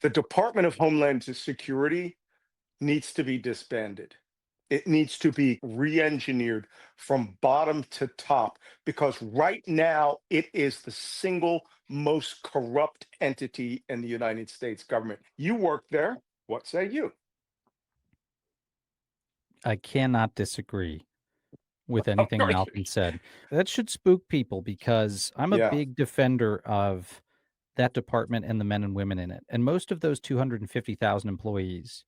The Department of Homeland Security needs to be disbanded. It needs to be re-engineered from bottom to top because right now it is the single most corrupt entity in the United States government. You work there. What say you? I cannot disagree with anything Malcolm said. That should spook people because I'm a Yeah, big defender of that department and the men and women in it. And most of those 250,000 employees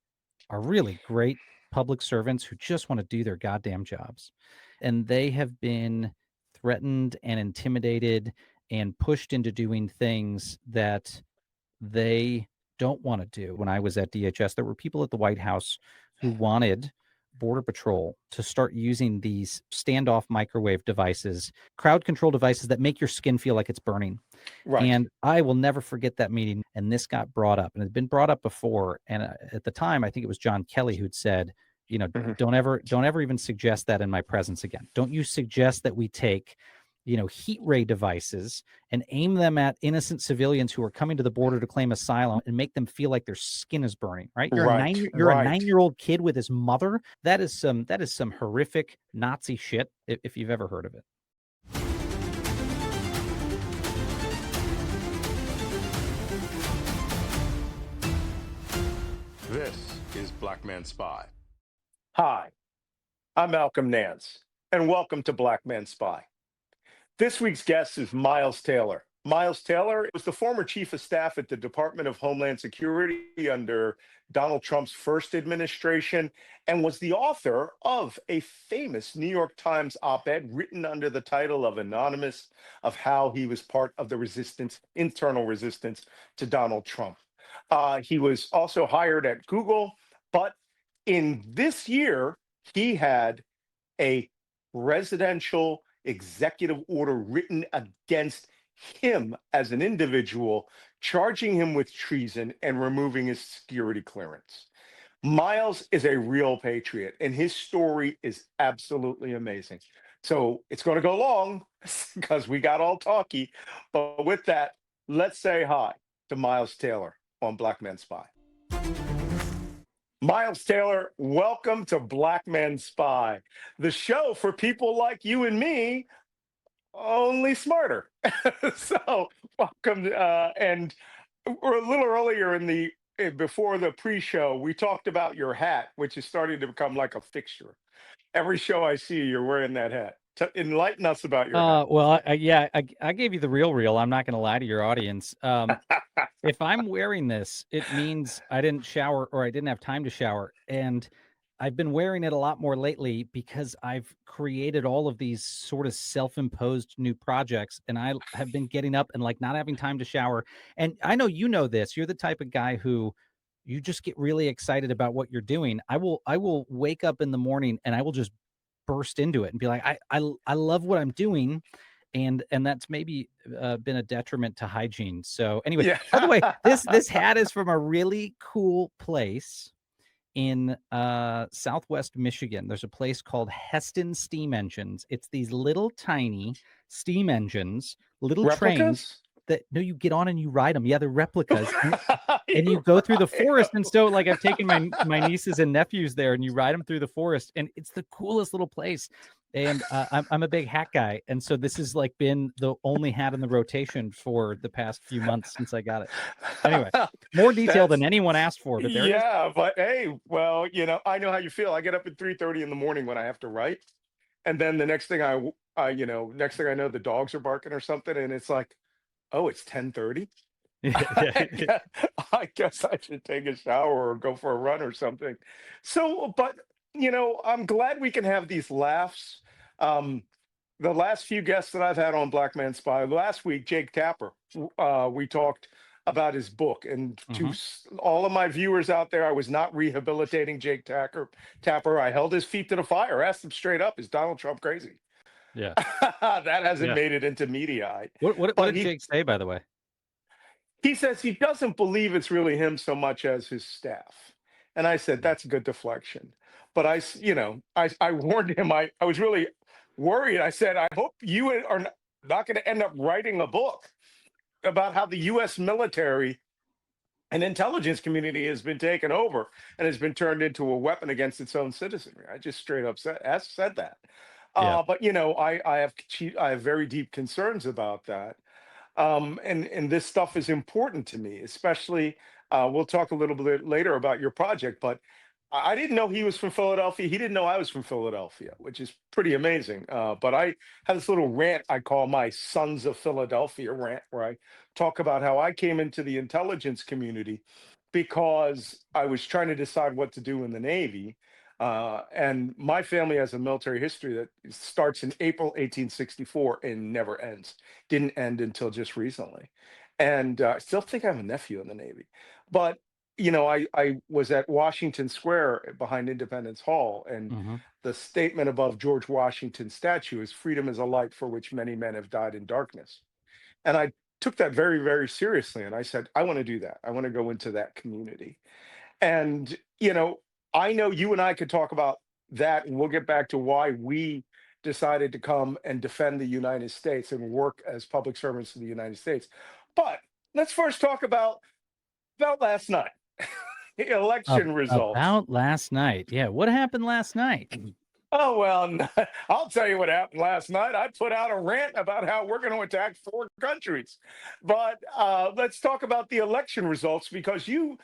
are really great public servants who just want to do their goddamn jobs. And they have been threatened and intimidated and pushed into doing things that they don't want to do. When I was at DHS, there were people at the White House who wanted Border Patrol to start using these standoff microwave devices, crowd control devices that make your skin feel like it's burning. right. And I will never forget that meeting. And this got brought up, and it had been brought up before. And at the time, I think it was John Kelly who'd said, Mhm. don't ever even suggest that in my presence again. Don't you suggest that we take heat ray devices and aim them at innocent civilians who are coming to the border to claim asylum and make them feel like their skin is burning, right? You're a Right, nine you're a right. 9-year-old kid with his mother. That is some horrific Nazi shit if you've ever heard of it. This is Black Man Spy. Hi, I'm Malcolm Nance, and welcome to Black Man Spy. This week's guest is Miles Taylor. Miles Taylor was the former chief of staff at the Department of Homeland Security under Donald Trump's first administration and was the author of a famous New York Times op-ed written under the title of Anonymous of how he was part of the resistance, internal resistance to Donald Trump. He was also hired at Google, but in this year, he had a presidential executive order written against him as an individual, charging him with treason and removing his security clearance. Miles is a real patriot, and his story is absolutely amazing. So it's going to go long because we got all talky. But with that, let's say hi to Miles Taylor on Black Men Spy. Miles Taylor, welcome to Black Men Spy, the show for people like you and me, only smarter. So, welcome. And we're a little earlier in the before the pre-show, we talked about your hat, which is starting to become like a fixture. Every show I see, you're wearing that hat. Enlighten us about your hat. Well, yeah, I gave you the real. I'm not going to lie to your audience. If I'm wearing this, it means I didn't shower or I didn't have time to shower. And I've been wearing it a lot more lately because I've created all of these sort of self-imposed new projects. And I have been getting up and like not having time to shower. And I know you know this. You're the type of guy who you just get really excited about what you're doing. I will wake up in the morning and I will just burst into it and be like, I love what I'm doing, and that's maybe been a detriment to hygiene. So anyway, Yeah. by the way, this hat is from a really cool place in Southwest Michigan. There's a place called Heston Steam Engines. It's these little tiny steam engines, little trains Replicas? that no, you get on and you ride them. Yeah, they're replicas. And you You go through the right. forest. And so like I've taken my nieces and nephews there and you ride them through the forest and it's the coolest little place. And I'm a big hat guy. And so this has like been the only hat in the rotation for the past few months since I got it. Anyway, more detail than That's anyone asked for, but there it is. yeah, but hey, well, I know how you feel. I get up at 3:30 in the morning when I have to write, and then the next thing next thing I know, the dogs are barking or something, and it's like, oh, it's 10:30. Yeah, I yeah. guess I guess I should take a shower or go for a run or something. So, but I'm glad we can have these laughs. Um, the last few guests that I've had on Black Man Spy, last week, Jake Tapper, we talked about his book. And to Mhm. all of my viewers out there, I was not rehabilitating Jake Tapper. I held his feet to the fire, asked him straight up, is Donald Trump crazy? Yeah. That hasn't Yeah. made it into media. What But did Jake say, by the way? he says he doesn't believe it's really him so much as his staff. And I said, Mm. that's a good deflection. But I warned him, I was really worried. I said, I hope you are not going to end up writing a book about how the US military an intelligence community has been taken over and has been turned into a weapon against its own citizenry. I just straight up said that. Yeah. But I have very deep concerns about that. And this stuff is important to me, especially. We'll talk a little bit later about your project, but I didn't know he was from Philadelphia. He didn't know I was from Philadelphia, which is pretty amazing. But I have this little rant I call my Sons of Philadelphia rant, where I talk about how I came into the intelligence community because I was trying to decide what to do in the Navy. And my family has a military history that starts in April 1864 and never ends. Didn't end until just recently. And I still think I have a nephew in the Navy. But I was at Washington Square behind Independence Hall, and Hmm. the statement above George Washington's statue is freedom is a light for which many men have died in darkness. And I took that very, very seriously. And I said, I want to do that. I want to go into that community. And, I know you and I could talk about that, and we'll get back to why we decided to come and defend the United States and work as public servants of the United States. But let's first talk about last night. Election results. About last night. Yeah. What happened last night? Oh, well, I'll tell you what happened last night. I put out a rant about how we're going to attack four countries. But let's talk about the election results, because you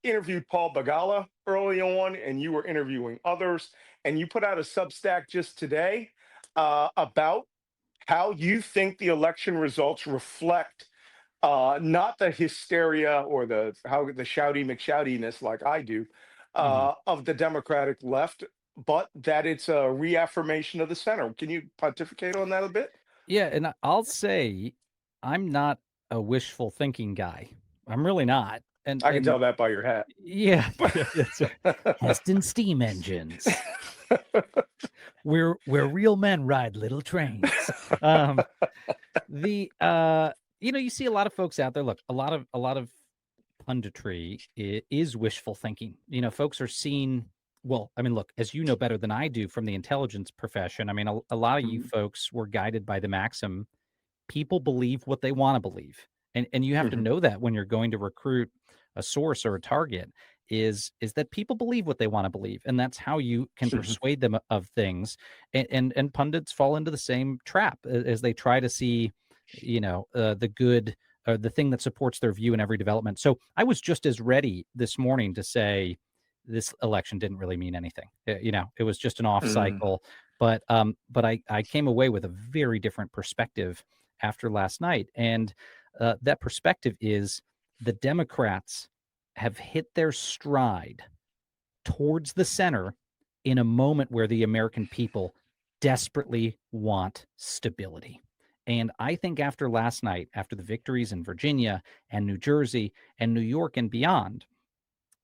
interviewed Paul Begala early on, and you were interviewing others, and you put out a Substack just today about how you think the election results reflect not the hysteria or the shouty McShoutiness like I do Mhm. of the Democratic left, but that it's a reaffirmation of the center. Can you pontificate on that a bit? Yeah, and I'll say I'm not a wishful thinking guy. I'm really not. And I can tell that by your hat. yeah, yeah, that's right. Heston steam engines. Where real men ride little trains. Um, you see a lot of folks out there. Look, a lot of punditry is wishful thinking. Folks are seen. Well, I mean, look, as you know better than I do from the intelligence profession. I mean, a lot of you Mhm, folks were guided by the maxim people believe what they want to believe. And you have to mhm, know that when you're going to recruit a source or a target is that people believe what they want to believe, and that's how you can mhm, persuade them of things. And pundits fall into the same trap as they try to see the good or the thing that supports their view in every development. So I was just as ready this morning to say this election didn't really mean anything. It was just an off mhm, cycle. But I came away with a very different perspective after last night. And that perspective is the Democrats have hit their stride towards the center in a moment where the American people desperately want stability. And I think after last night, after the victories in Virginia and New Jersey and New York and beyond,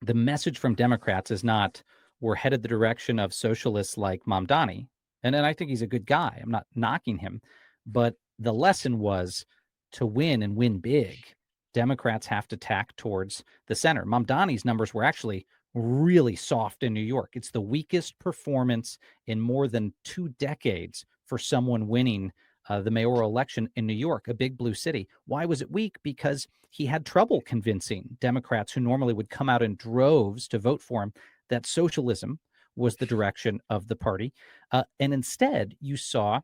the message from Democrats is not we're headed the direction of socialists like Mamdani. And I think he's a good guy. I'm not knocking him. But the lesson was to win and win big, Democrats have to tack towards the center. Mamdani's numbers were actually really soft in New York. It's the weakest performance in more than 2 decades for someone winning the mayoral election in New York, a big blue city. Why was it weak? Because he had trouble convincing Democrats who normally would come out in droves to vote for him that socialism was the direction of the party. And instead, you saw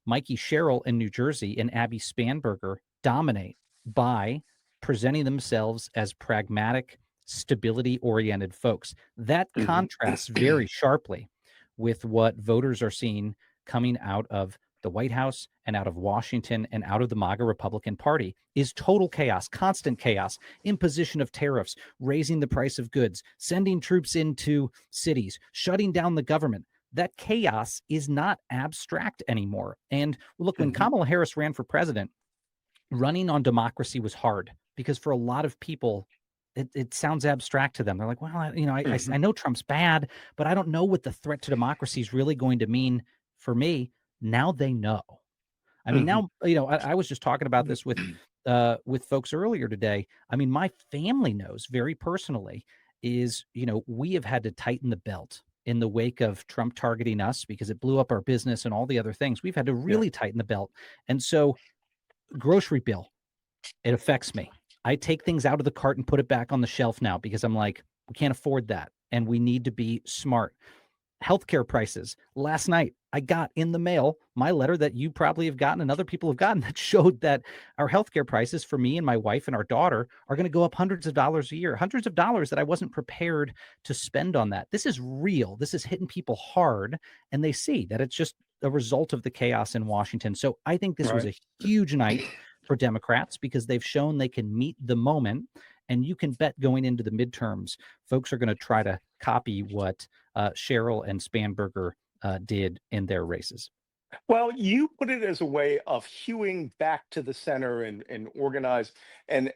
Mikey Sherrill in New Jersey and Abby Spanberger dominate by presenting themselves as pragmatic, stability oriented folks. That mhm. contrasts very sharply with what voters are seeing coming out of the White House and out of Washington and out of the MAGA Republican Party is total chaos, constant chaos, imposition of tariffs, raising the price of goods, sending troops into cities, shutting down the government. That chaos is not abstract anymore. And look, when Mhm, Kamala Harris ran for president, running on democracy was hard because for a lot of people, it sounds abstract to them. They're like, well, I mhm, know Trump's bad, but I don't know what the threat to democracy is really going to mean for me. Now they know. I mean, mhm, now, I was just talking about this with folks earlier today. I mean, my family knows very personally is, we have had to tighten the belt in the wake of Trump targeting us because it blew up our business and all the other things. We've had to yeah. really tighten the belt. And so grocery bill, it affects me. I take things out of the cart and put it back on the shelf now because I'm like, we can't afford that. And we need to be smart. Healthcare prices. Last night, I got in the mail my letter that you probably have gotten and other people have gotten that showed that our healthcare prices for me and my wife and our daughter are going to go up hundreds of dollars a year, hundreds of dollars that I wasn't prepared to spend on that. This is real. This is hitting people hard, and they see that it's just a result of the chaos in Washington. So I think this was Right. a huge night for Democrats because they've shown they can meet the moment. And you can bet going into the midterms, folks are going to try to copy what Cheryl and Spanberger did in their races. Well, you put it as a way of hewing back to the center and organize and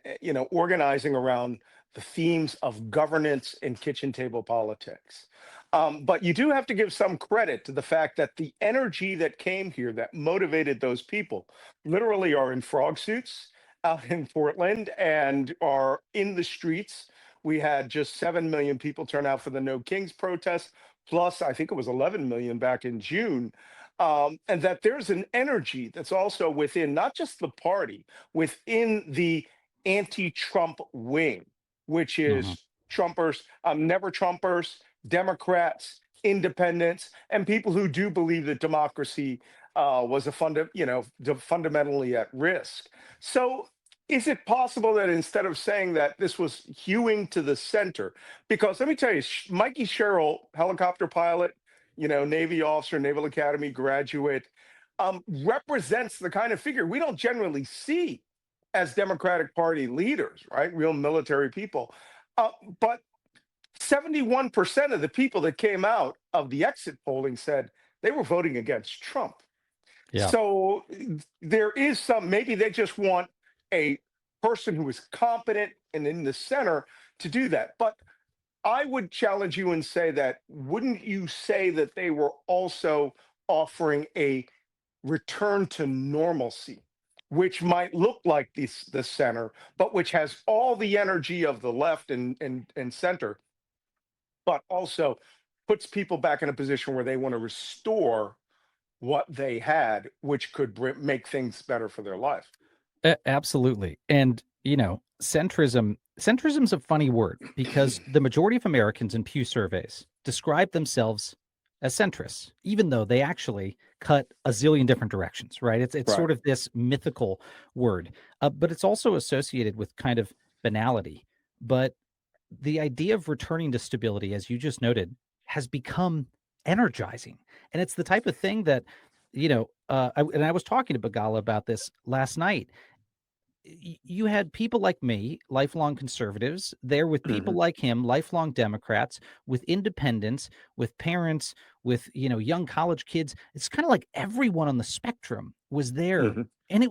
organizing around the themes of governance and kitchen table politics. But you do have to give some credit to the fact that the energy that came here that motivated those people literally are in frog suits out in Portland and are in the streets. We had just 7 million people turn out for the No Kings protest, plus I think it was 11 million back in June, and that there's an energy that's also within not just the party, within the anti-Trump wing, which Mhm. is Trumpers, never Trumpers, Democrats, independents, and people who do believe that democracy was fundamentally at risk. So, is it possible that instead of saying that this was hewing to the center, because let me tell you, Mikey Sherrill, helicopter pilot, Navy officer, Naval Academy graduate, represents the kind of figure we don't generally see as Democratic Party leaders, right? Real military people. But 71% of the people that came out of the exit polling said they were voting against Trump. Yeah. So there is maybe they just want a person who is competent and in the center to do that. But I would challenge you and say that wouldn't you say that they were also offering a return to normalcy, which might look like the center, but which has all the energy of the left and center, but also puts people back in a position where they want to restore what they had, which could make things better for their life. Absolutely. And, centrism's a funny word because the majority of Americans in Pew surveys describe themselves as centrists, even though they actually cut a zillion different directions, right? It's Right. sort of this mythical word, but it's also associated with kind of banality. But the idea of returning to stability, as you just noted, has become energizing. And it's the type of thing that, I was talking to Bagala about this last night. You had people like me, lifelong conservatives, there with people Hmm. like him, lifelong Democrats, with independents, with parents, with young college kids. It's kind of like everyone on the spectrum was there, Hmm. and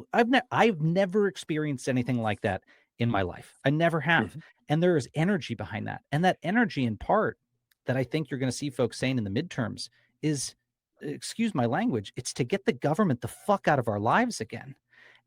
I've never experienced anything like that in my life. I never have, Hmm. and there is energy behind that, and that energy, in part, that I think you're going to see folks saying in the midterms is, excuse my language, it's to get the government the fuck out of our lives again.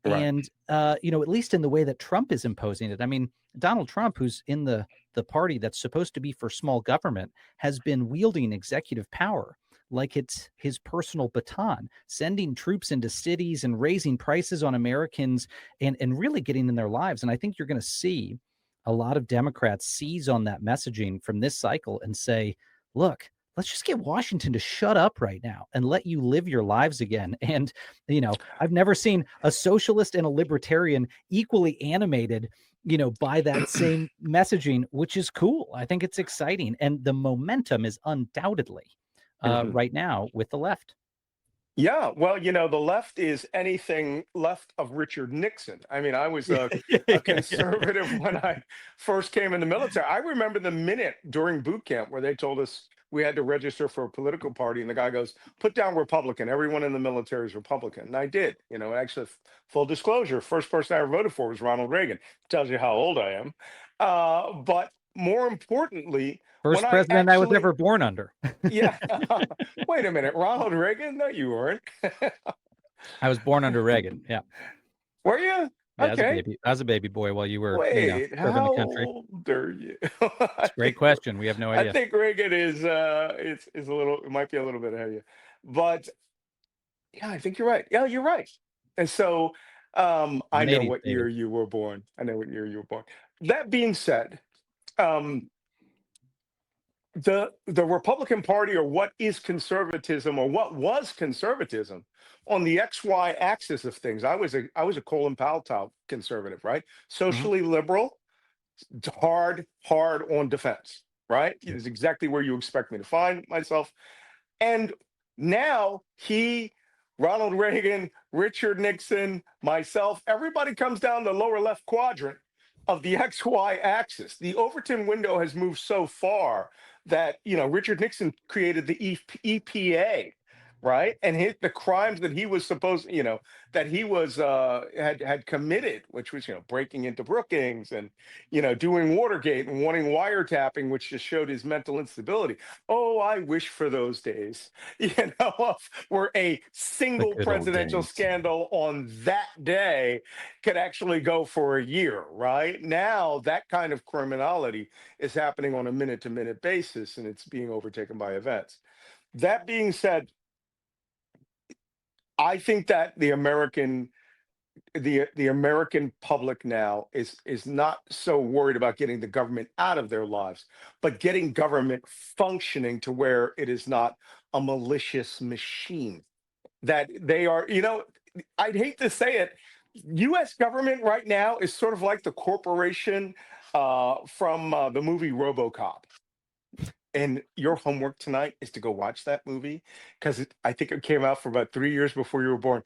Right. And, at least in the way that Trump is imposing it. I mean, Donald Trump, who's in the party that's supposed to be for small government, has been wielding executive power like it's his personal baton, sending troops into cities and raising prices on Americans and really getting in their lives. And I think you're going to see a lot of Democrats seize on that messaging from this cycle and say, look, let's just get Washington to shut up right now and let you live your lives again. And, I've never seen a socialist and a libertarian equally animated, by that same messaging, which is cool. I think it's exciting. And the momentum is undoubtedly Hmm. right now with the left. Yeah, well, the left is anything left of Richard Nixon. I mean, I was Yeah, a yeah, yeah. conservative when I first came in the military. I remember the minute during boot camp where they told us we had to register for a political party, and the guy goes, "Put down Republican. Everyone in the military is Republican." And I did. Actually, full disclosure, first person I ever voted for was Ronald Reagan. Tells you how old I am. But more importantly, when First I president I was actually, ever born under. yeah, wait a minute, Ronald Reagan? No, you weren't. I was born under Reagan. Yeah. Were you? Yeah, as a Okay. baby. I was a baby boy while you were, Wait, serving the how country. old are you? It's a great question. We have no I idea. think Reagan is a little, it might be a little bit ahead of you. But yeah, I think you're right. Yeah, you're right. And so I I'm an know 80s what year baby. you were born. I know what year you were born. That being said, um, the Republican Party, or what is conservatism, or what was conservatism, on the XY axis of things. I was a Colin Powell type conservative, right? Mhm. Socially liberal, hard on defense, right? Yep. It's exactly where you expect me to find myself. And now Ronald Reagan, Richard Nixon, myself, everybody comes down the lower left quadrant of the XY axis. The Overton window has moved so far that, Richard Nixon created the EPA, right? And the crimes that he was supposed, that he was had committed, which was, breaking into Brookings and, doing Watergate and wanting wiretapping, which just showed his mental instability. Oh, I wish for those days, where a The single good old presidential days. scandal on that day could actually go for a year, right? Now, that kind of criminality is happening on a minute to minute basis, and it's being overtaken by events. That being said, I think that the American public now is not so worried about getting the government out of their lives, but getting government functioning to where it is not a malicious machine. That they are, I'd hate to say it, U.S. government right now is sort of like the corporation from the movie RoboCop. And your homework tonight is to go watch that movie, because I think it came out for about 3 years before you were born.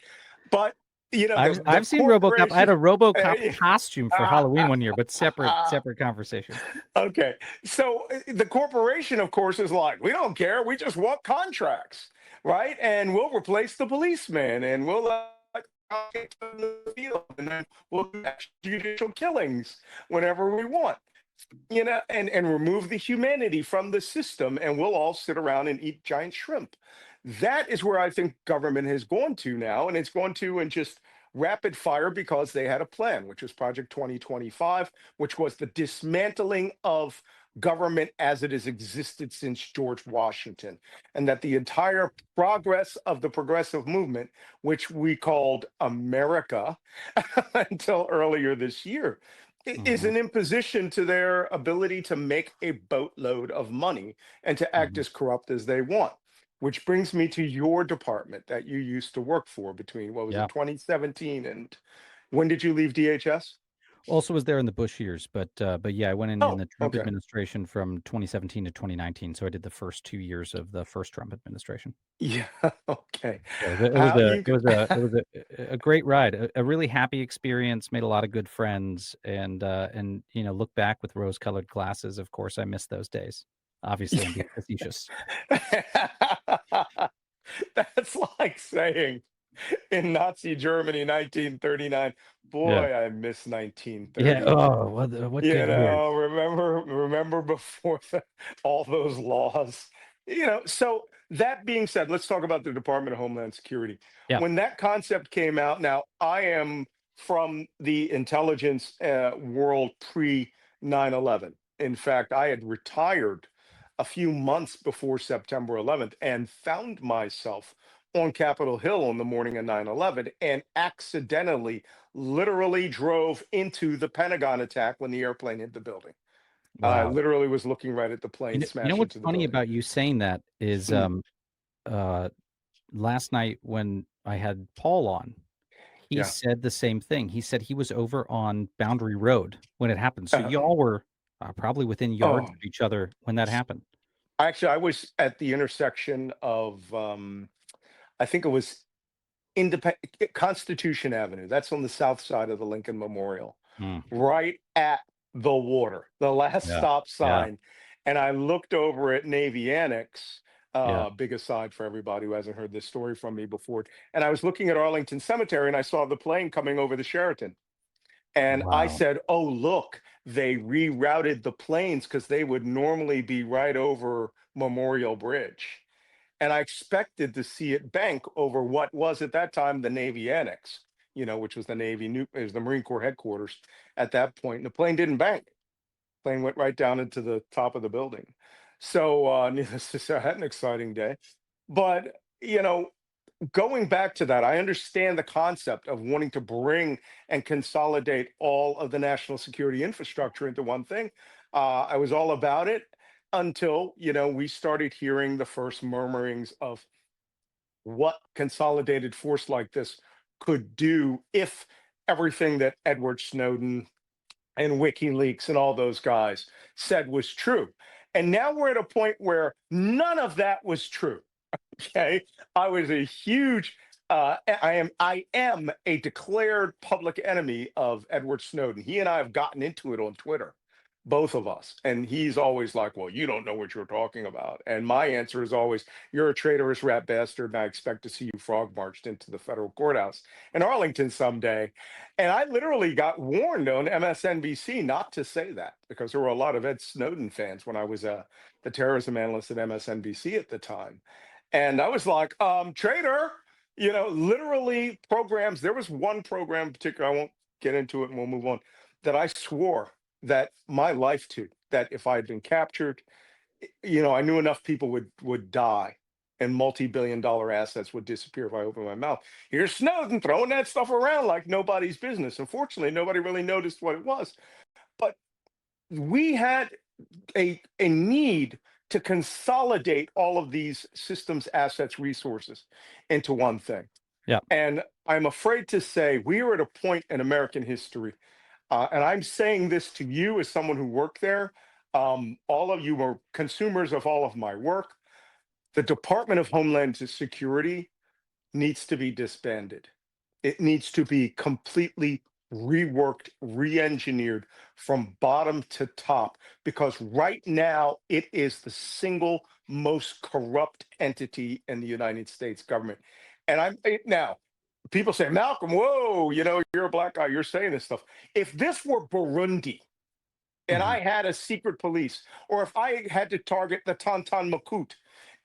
But the I've seen RoboCop. I had corporation. a RoboCop eh, costume for Halloween one year, but separate conversation. okay, so the corporation, of course, is like, we don't care. We just want contracts, right? And we'll replace the policeman, and we'll let get to the field, and then we'll do judicial killings whenever we want, and remove the humanity from the system, and we'll all sit around and eat giant shrimp. That is where I think government has gone to now, and it's gone to in just rapid fire, because they had a plan, which was Project 2025, which was the dismantling of government as it has existed since George Washington, and that the entire progress of the progressive movement, which we called America until earlier this year, is Hmm. an imposition to their ability to make a boatload of money and to act Hmm. as corrupt as they want. Which brings me to your department that you used to work for between, what was it, Yeah. 2017, and when did you leave DHS? Also was there in the Bush years, but yeah, I went in Oh, the Trump okay. administration from 2017 to 2019. So I did the first 2 years of the first Trump administration. Yeah, okay. Yeah, How you it was a great ride, a really happy experience. Made a lot of good friends, and look back with rose-colored glasses. Of course, I miss those days. Obviously, I'm being facetious. That's like saying in Nazi Germany 1939, Yeah, boy, I miss yeah. 1939. Oh, what good years? Remember before all those laws. So that being said, let's talk about the Department of Homeland Security. Yeah. When that concept came out, now I am from the intelligence world pre 9/11. In fact, I had retired a few months before September 11th and found myself on Capitol Hill on the morning of 9/11, and accidentally, literally drove into the Pentagon attack when the airplane hit the building. I Wow. literally was looking right at the You plane know, you know smash what's into the funny building. about you saying that is Mm, uh last night when I had Paul on, he yeah. said the same thing. He said he was over on Boundary Road when it happened. So Uh, y'all were probably within yards oh, of each other when that happened. actually, I was at the intersection of, I think it was Constitution Avenue. That's on the south side of the Lincoln Memorial, Mm, right at the water, the last yeah. stop Yeah. sign. And I looked over at Navy Annex, Yeah. big aside for everybody who hasn't heard this story from me before. And I was looking at Arlington Cemetery, and I saw the plane coming over the Sheraton. And I Wow. said, oh, look, they rerouted the planes because they would normally be right over Memorial Bridge. And I expected to see it bank over what was at that time the Navy Annex, which was the is the Marine Corps headquarters at that point. And the plane didn't bank. Plane went right down into the top of the building. So, needless to say, I had an exciting day. But, you know, going back to that, I understand the concept of wanting to bring and consolidate all of the national security infrastructure into one thing. I was all about it until, we started hearing the first murmurings of what consolidated force like this could do if everything that Edward Snowden and WikiLeaks and all those guys said was true. And now we're at a point where none of that was true. Okay, I was a huge. I am a declared public enemy of Edward Snowden. He and I have gotten into it on Twitter, both of us. And he's always like, "Well, you don't know what you're talking about." And my answer is always, "You're a traitorous rat bastard, and I expect to see you frog marched into the federal courthouse in Arlington someday." And I literally got warned on MSNBC not to say that because there were a lot of Ed Snowden fans when I was the terrorism analyst at MSNBC at the time. And I was like, traitor, literally programs. There was one program in particular, I won't get into it and we'll move on, that I swore that my life to, that if I had been captured, I knew enough people would die and multi-billion-dollar assets would disappear if I opened my mouth. Here's Snowden throwing that stuff around like nobody's business. Unfortunately, nobody really noticed what it was. But we had a need to consolidate all of these systems, assets, resources into one thing. Yeah. And I'm afraid to say we are at a point in American history, and I'm saying this to you as someone who worked there. All of you were consumers of all of my work. The Department of Homeland Security needs to be disbanded. It needs to be completely reworked, re-engineered from bottom to top, because right now it is the single most corrupt entity in the United States government. And now people say, Malcolm, whoa, you're a black guy, you're saying this stuff. If this were Burundi, and I had a secret police, or if I had to target the Tonton Makut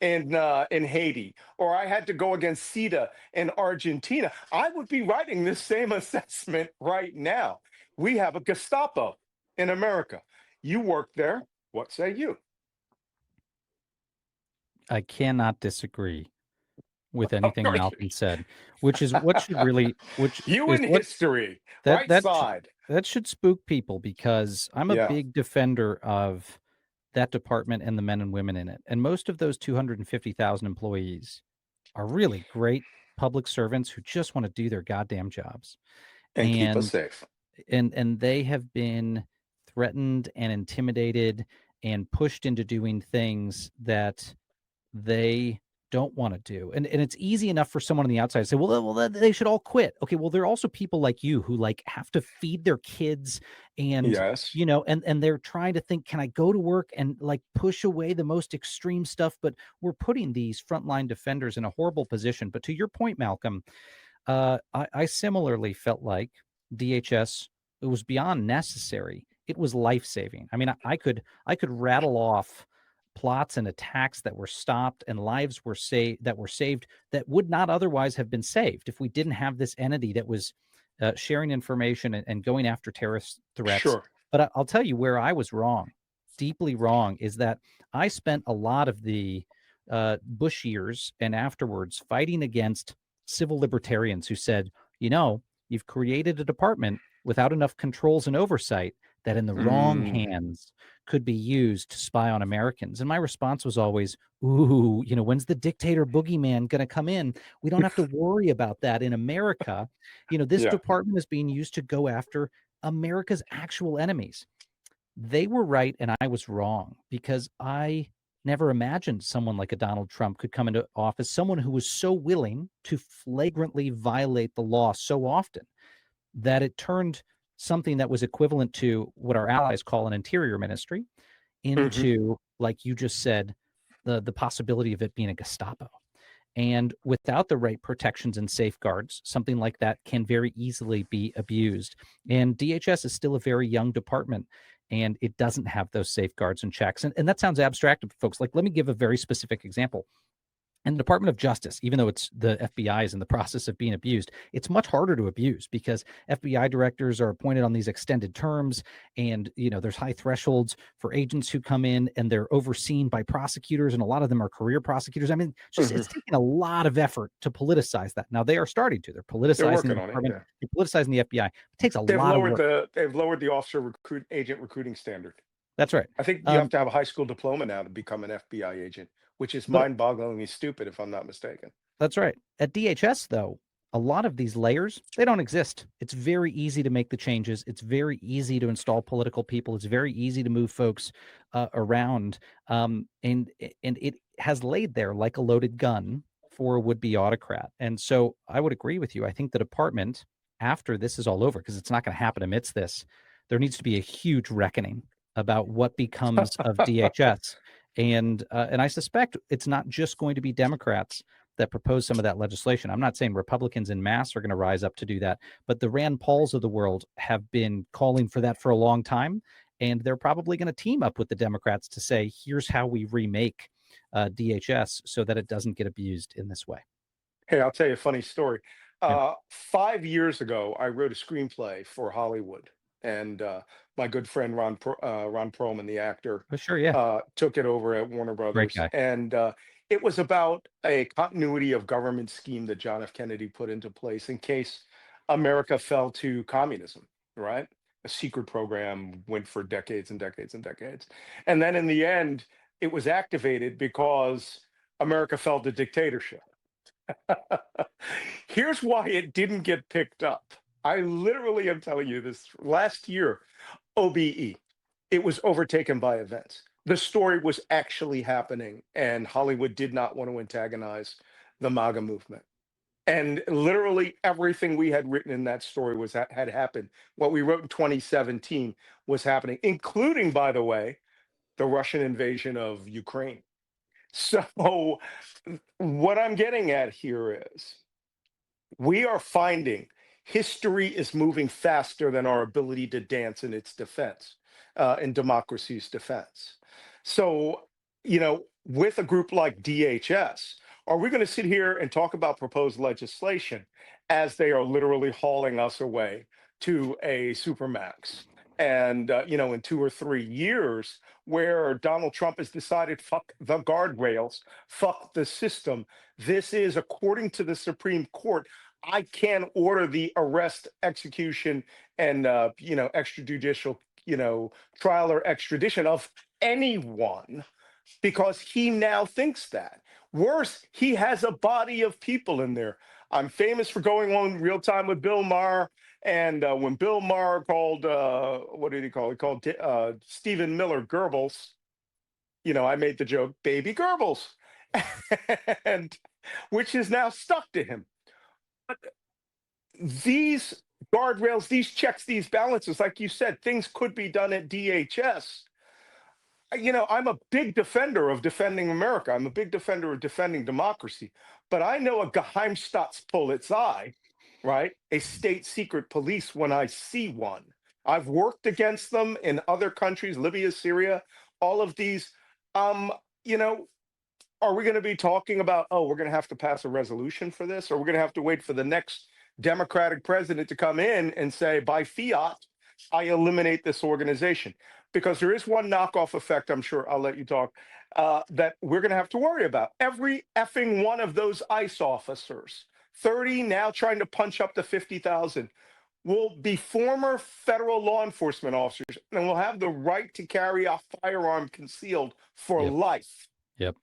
in Haiti, or I had to go against CETA in Argentina, I would be writing this same assessment right now. We have a Gestapo in America. You work there. What say you? I cannot disagree with anything course. Malcolm said, which is what should really, which You is in what history, that right that side. that should spook people, because I'm a Yeah. big defender of that department and the men and women in it. And most of those 250,000 employees are really great public servants who just want to do their goddamn jobs. And keep us And safe. and they have been threatened and intimidated and pushed into doing things that they don't want to do. And it's easy enough for someone on the outside to say, well, they should all quit. Okay, well, there are also people like you who have to feed their kids, and Yes. and they're trying to think, can I go to work and push away the most extreme stuff? But we're putting these frontline defenders in a horrible position. But to your point, Malcolm, I similarly felt like DHS, it was beyond necessary. It was life-saving. I mean, I could rattle off plots and attacks that were stopped and lives were saved that would not otherwise have been saved if we didn't have this entity that was sharing information and going after terrorist threats. Sure. But I'll tell you where I was wrong, deeply wrong, is that I spent a lot of the Bush years and afterwards fighting against civil libertarians who said, you've created a department without enough controls and oversight that in the wrong hands could be used to spy on Americans. And my response was always, ooh, when's the dictator boogeyman going to come in? We don't have to worry about that in America. This Yeah. department is being used to go after America's actual enemies. They were right and I was wrong, because I never imagined someone like a Donald Trump could come into office, someone who was so willing to flagrantly violate the law so often that it turned something that was equivalent to what our allies call an interior ministry into, like you just said, the possibility of it being a Gestapo. And without the right protections and safeguards, something like that can very easily be abused. And DHS is still a very young department, and it doesn't have those safeguards and checks. And that sounds abstract to folks. Let me give a very specific example. And the Department of Justice, even though it's the FBI is in the process of being abused, it's much harder to abuse because FBI directors are appointed on these extended terms, and there's high thresholds for agents who come in, and they're overseen by prosecutors, and a lot of them are career prosecutors. I mean, it's taking a lot of effort to politicize that. Now they are starting to. They're They're politicizing the working on it. department. Yeah. They're politicizing the FBI. It takes a lot of work. They've lowered the officer agent recruiting standard. That's right. I think you have to have a high school diploma now to become an FBI agent, which is But mind-bogglingly stupid, if I'm not mistaken. That's right. At DHS, though, a lot of these layers, they don't exist. It's very easy to make the changes. It's very easy to install political people. It's very easy to move folks around. And it has laid there like a loaded gun for a would-be autocrat. And so I would agree with you. I think the department, after this is all over, because it's not going to happen amidst this, there needs to be a huge reckoning about what becomes of DHS. And I suspect it's not just going to be Democrats that propose some of that legislation. I'm not saying Republicans en masse are going to rise up to do that, but the Rand Pauls of the world have been calling for that for a long time, and they're probably going to team up with the Democrats to say, here's how we remake DHS so that it doesn't get abused in this way. Hey, I'll tell you a funny story. Yeah. 5 years ago, I wrote a screenplay for Hollywood, and my good friend Ron Perlman, the actor, Oh, sure, yeah. took it over at Warner Great Brothers, guy. and it was about a continuity of government scheme that John F. Kennedy put into place in case America fell to communism, right? A secret program went for decades and decades and decades. And then in the end, it was activated because America fell to dictatorship. Here's why it didn't get picked up. I literally am telling you this. Last year, OBE, it was overtaken by events. The story was actually happening, and Hollywood did not want to antagonize the MAGA movement. And literally everything we had written in that story had happened. What we wrote in 2017 was happening, including, by the way, the Russian invasion of Ukraine. So what I'm getting at here is we are finding history is moving faster than our ability to dance in its defense, in democracy's defense. So, with a group like DHS, are we going to sit here and talk about proposed legislation as they are literally hauling us away to a supermax? And, in 2 or 3 years, where Donald Trump has decided, fuck the guardrails, fuck the system. This is, according to the Supreme Court, I can order the arrest, execution, and extrajudicial, trial or extradition of anyone because he now thinks that. Worse, he has a body of people in there. I'm famous for going on real time with Bill Maher. And when Bill Maher called, what did he call? He called Stephen Miller Goebbels. I made the joke, baby Goebbels, and which is now stuck to him. But these guardrails, these checks, these balances, like you said, things could be done at DHS. I'm a big defender of defending America. I'm a big defender of defending democracy. But I know a Geheimstaatspolizei, right? A state secret police when I see one. I've worked against them in other countries, Libya, Syria, all of these. You know, are we going to be talking about, oh, we're going to have to pass a resolution for this, or we're going to have to wait for the next Democratic president to come in and say, by fiat, I eliminate this organization? Because there is one knockoff effect, I'm sure I'll let you talk, that we're going to have to worry about. Every effing one of those ICE officers, 30 now trying to punch up to 50,000, will be former federal law enforcement officers and will have the right to carry a firearm concealed for Yep. life. Yep.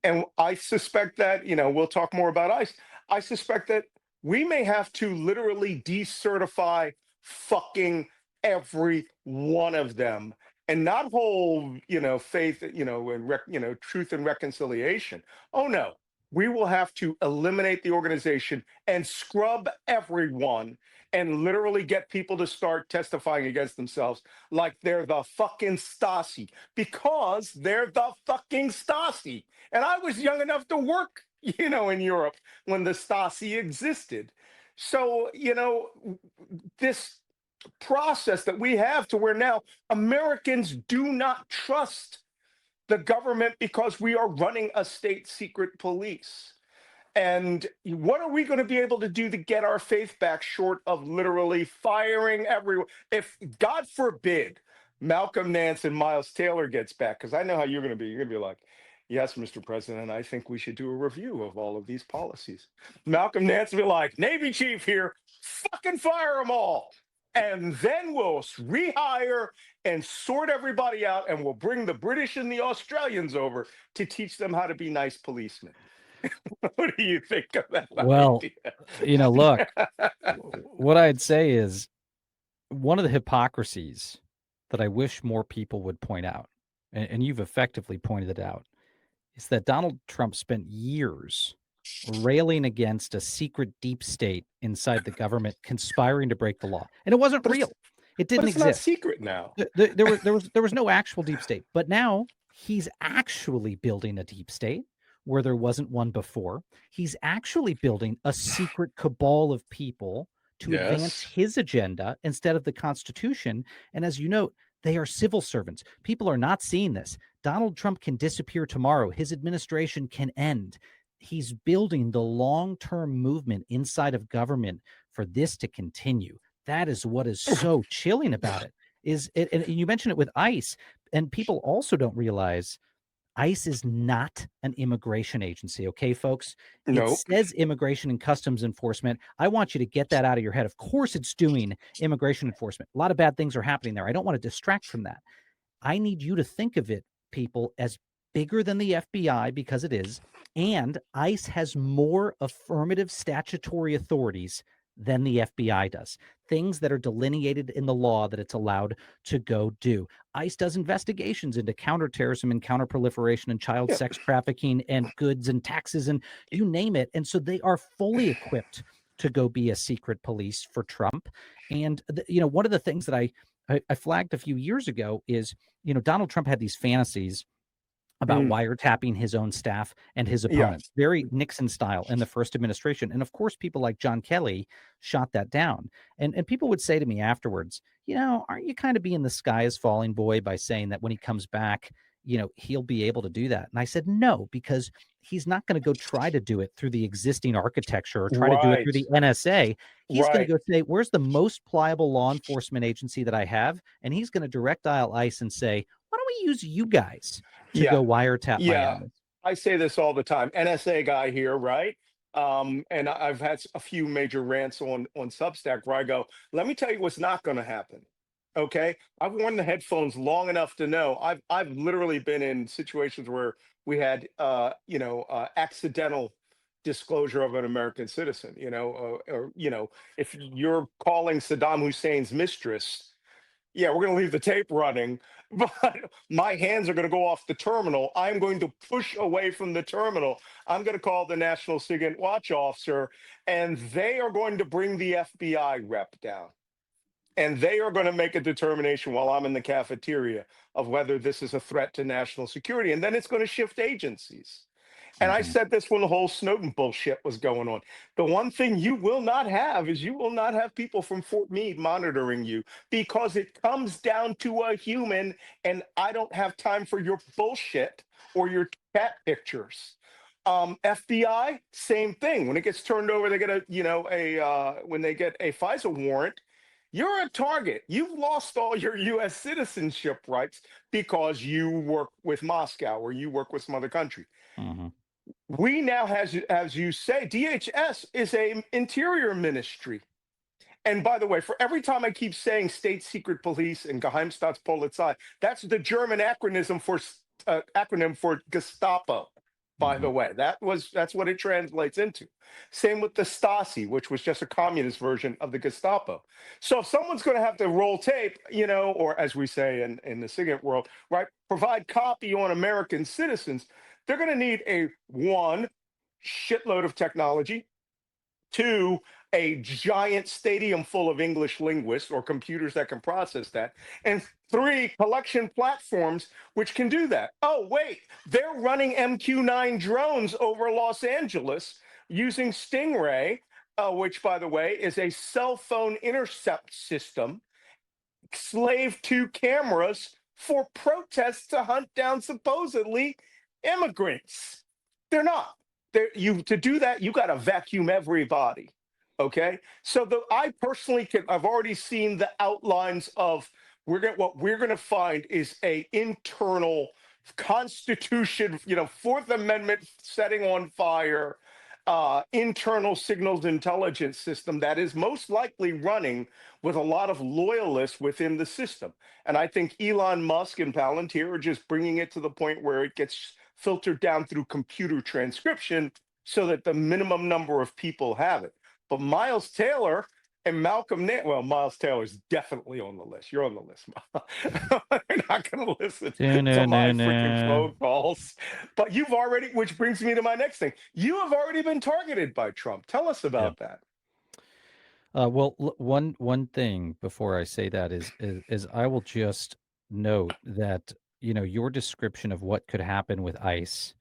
And I suspect that, we'll talk more about ICE. I suspect that we may have to literally decertify fucking every one of them and not hold, faith, and truth and reconciliation. Oh no, we will have to eliminate the organization and scrub everyone and literally get people to start testifying against themselves like they're the fucking Stasi, because they're the fucking Stasi. And I was young enough to work, in Europe when the Stasi existed. So, this process that we have to where now Americans do not trust the government because we are running a state secret police. And what are we going to be able to do to get our faith back short of literally firing everyone? If, God forbid, Malcolm Nance and Miles Taylor gets back, because I know how you're going to be. You're going to be like, yes, Mr. President, I think we should do a review of all of these policies. Malcolm Nance will be like, Navy chief here, fucking fire them all. And then we'll rehire and sort everybody out, and we'll bring the British and the Australians over to teach them how to be nice policemen. What do you think of that Well, idea? look, what I'd say is one of the hypocrisies that I wish more people would point out, and you've effectively pointed it out, is that Donald Trump spent years railing against a secret deep state inside the government conspiring to break the law. And it wasn't real. It didn't But it's not exist. secret now. There was no actual deep state. But now he's actually building a deep state where there wasn't one before. He's actually building a secret cabal of people to advance Yes. his agenda instead of the Constitution. And as you note, they are civil servants. People are not seeing this. Donald Trump can disappear tomorrow. His administration can end. He's building the long-term movement inside of government for this to continue. That is what is so chilling about it. And you mentioned it with ICE, and people also don't realize ICE is not an immigration agency. Okay, folks? It Nope. says Immigration and Customs Enforcement. I want you to get that out of your head. Of course it's doing immigration enforcement. A lot of bad things are happening there. I don't want to distract from that. I need you to think of it, people, as bigger than the FBI, because it is, and ICE has more affirmative statutory authorities than the FBI does. Things that are delineated in the law that it's allowed to go do. ICE does investigations into counterterrorism and counterproliferation and child sex trafficking and goods and taxes and you name it. And so they are fully equipped to go be a secret police for Trump. And, one of the things that I flagged a few years ago is, Donald Trump had these fantasies about wiretapping his own staff and his opponents, very Nixon style in the first administration. And of course, people like John Kelly shot that down. And people would say to me afterwards, aren't you kind of being the sky is falling boy by saying that when he comes back, he'll be able to do that? And I said, no, because he's not going to go try to do it through the existing architecture or try to do it through the NSA. He's going to go say, where's the most pliable law enforcement agency that I have? And he's going to direct dial ICE and say, why don't we use you guys to go wiretap my enemies? I say this all the time. NSA guy here, right? And I've had a few major rants on Substack where I go, let me tell you what's not going to happen. Okay, I've worn the headphones long enough to know I've literally been in situations where we had accidental disclosure of an American citizen. Or if you're calling Saddam Hussein's mistress, yeah, we're going to leave the tape running, but my hands are going to go off the terminal. I'm going to push away from the terminal. I'm going to call the National Security Watch Officer, and they are going to bring the FBI rep down. And they are going to make a determination while I'm in the cafeteria of whether this is a threat to national security. And then it's going to shift agencies. And I said this when the whole Snowden bullshit was going on. The one thing you will not have is you will not have people from Fort Meade monitoring you because it comes down to a human. And I don't have time for your bullshit or your cat pictures. FBI, same thing. When it gets turned over, they get when they get a FISA warrant, you're a target. You've lost all your U.S. citizenship rights because you work with Moscow or you work with some other country. We now, as you say, DHS is a interior ministry. And by the way, for every time I keep saying state secret police and Geheimstaatspolizei, that's the German acronym for Gestapo. By the way, that's what it translates into. Same with the Stasi, which was just a communist version of the Gestapo. So if someone's going to have to roll tape, or as we say in the SIGINT world, right, provide copy on American citizens, they're going to need one, shitload of technology, two, a giant stadium full of English linguists or computers that can process that, and three, collection platforms which can do that. Oh, wait, they're running MQ-9 drones over Los Angeles using Stingray, which, by the way, is a cell phone intercept system, slave to cameras for protests to hunt down supposedly immigrants. They're not. To do that, you got to vacuum everybody. Okay, so I personally I've already seen the outlines of what we're gonna find is a internal Constitution, Fourth Amendment setting on fire, internal signals intelligence system that is most likely running with a lot of loyalists within the system. And I think Elon Musk and Palantir are just bringing it to the point where it gets filtered down through computer transcription so that the minimum number of people have it. But Miles Taylor and Malcolm Nance, well, Miles Taylor's definitely on the list. You're on the list. You're not going to listen to my freaking phone calls. But which brings me to my next thing. You have already been targeted by Trump. Tell us about that. Well, one thing before I say that is I will just note that, your description of what could happen with ICE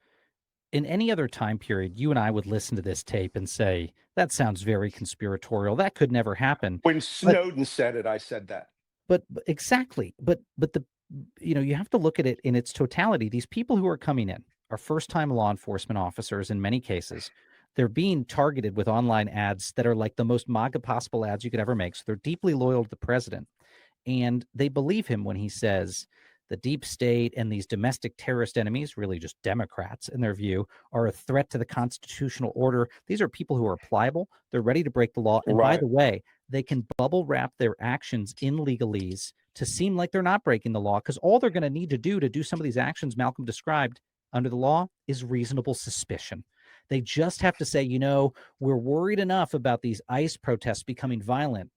in any other time period, you and I would listen to this tape and say, that sounds very conspiratorial. That could never happen. When Snowden said it, I said that. But exactly. But you have to look at it in its totality. These people who are coming in are first-time law enforcement officers in many cases. They're being targeted with online ads that are like the most MAGA possible ads you could ever make. So they're deeply loyal to the president. And they believe him when he says the deep state and these domestic terrorist enemies, really just Democrats in their view, are a threat to the constitutional order. These are people who are pliable. They're ready to break the law. And by the way, they can bubble wrap their actions in legalese to seem like they're not breaking the law, because all they're going to need to do some of these actions Malcolm described under the law is reasonable suspicion. They just have to say, we're worried enough about these ICE protests becoming violent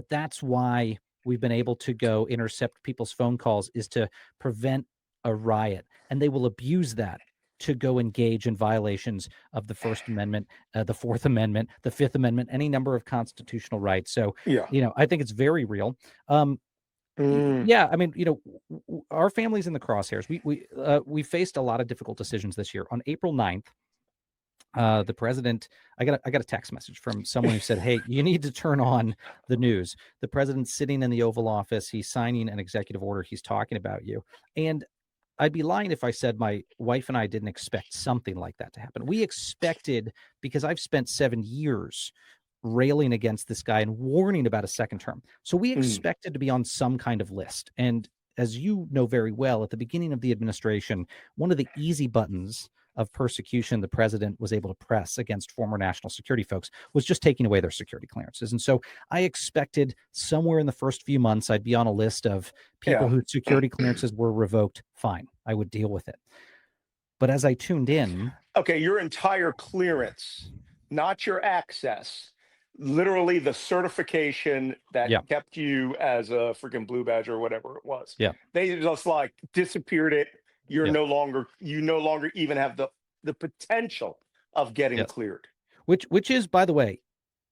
that's why we've been able to go intercept people's phone calls, is to prevent a riot. And they will abuse that to go engage in violations of the First Amendment, the Fourth Amendment, the Fifth Amendment, any number of constitutional rights. So, I think it's very real. Yeah, I mean, our family's in the crosshairs. We faced a lot of difficult decisions this year. On April 9th, the president, I got a text message from someone who said, hey, you need to turn on the news. The president's sitting in the Oval Office. He's signing an executive order. He's talking about you. And I'd be lying if I said my wife and I didn't expect something like that to happen. We expected, because I've spent 7 years railing against this guy and warning about a second term. So we expected to be on some kind of list. And as you know very well, at the beginning of the administration, one of the easy buttons of persecution the president was able to press against former national security folks was just taking away their security clearances. And so I expected somewhere in the first few months, I'd be on a list of people whose security clearances were revoked. Fine, I would deal with it. But as I tuned in... Okay, your entire clearance, not your access, literally the certification that kept you as a freaking blue badge or whatever it was. Yeah. They just disappeared it. You no longer even have the potential of getting cleared. Which is, by the way,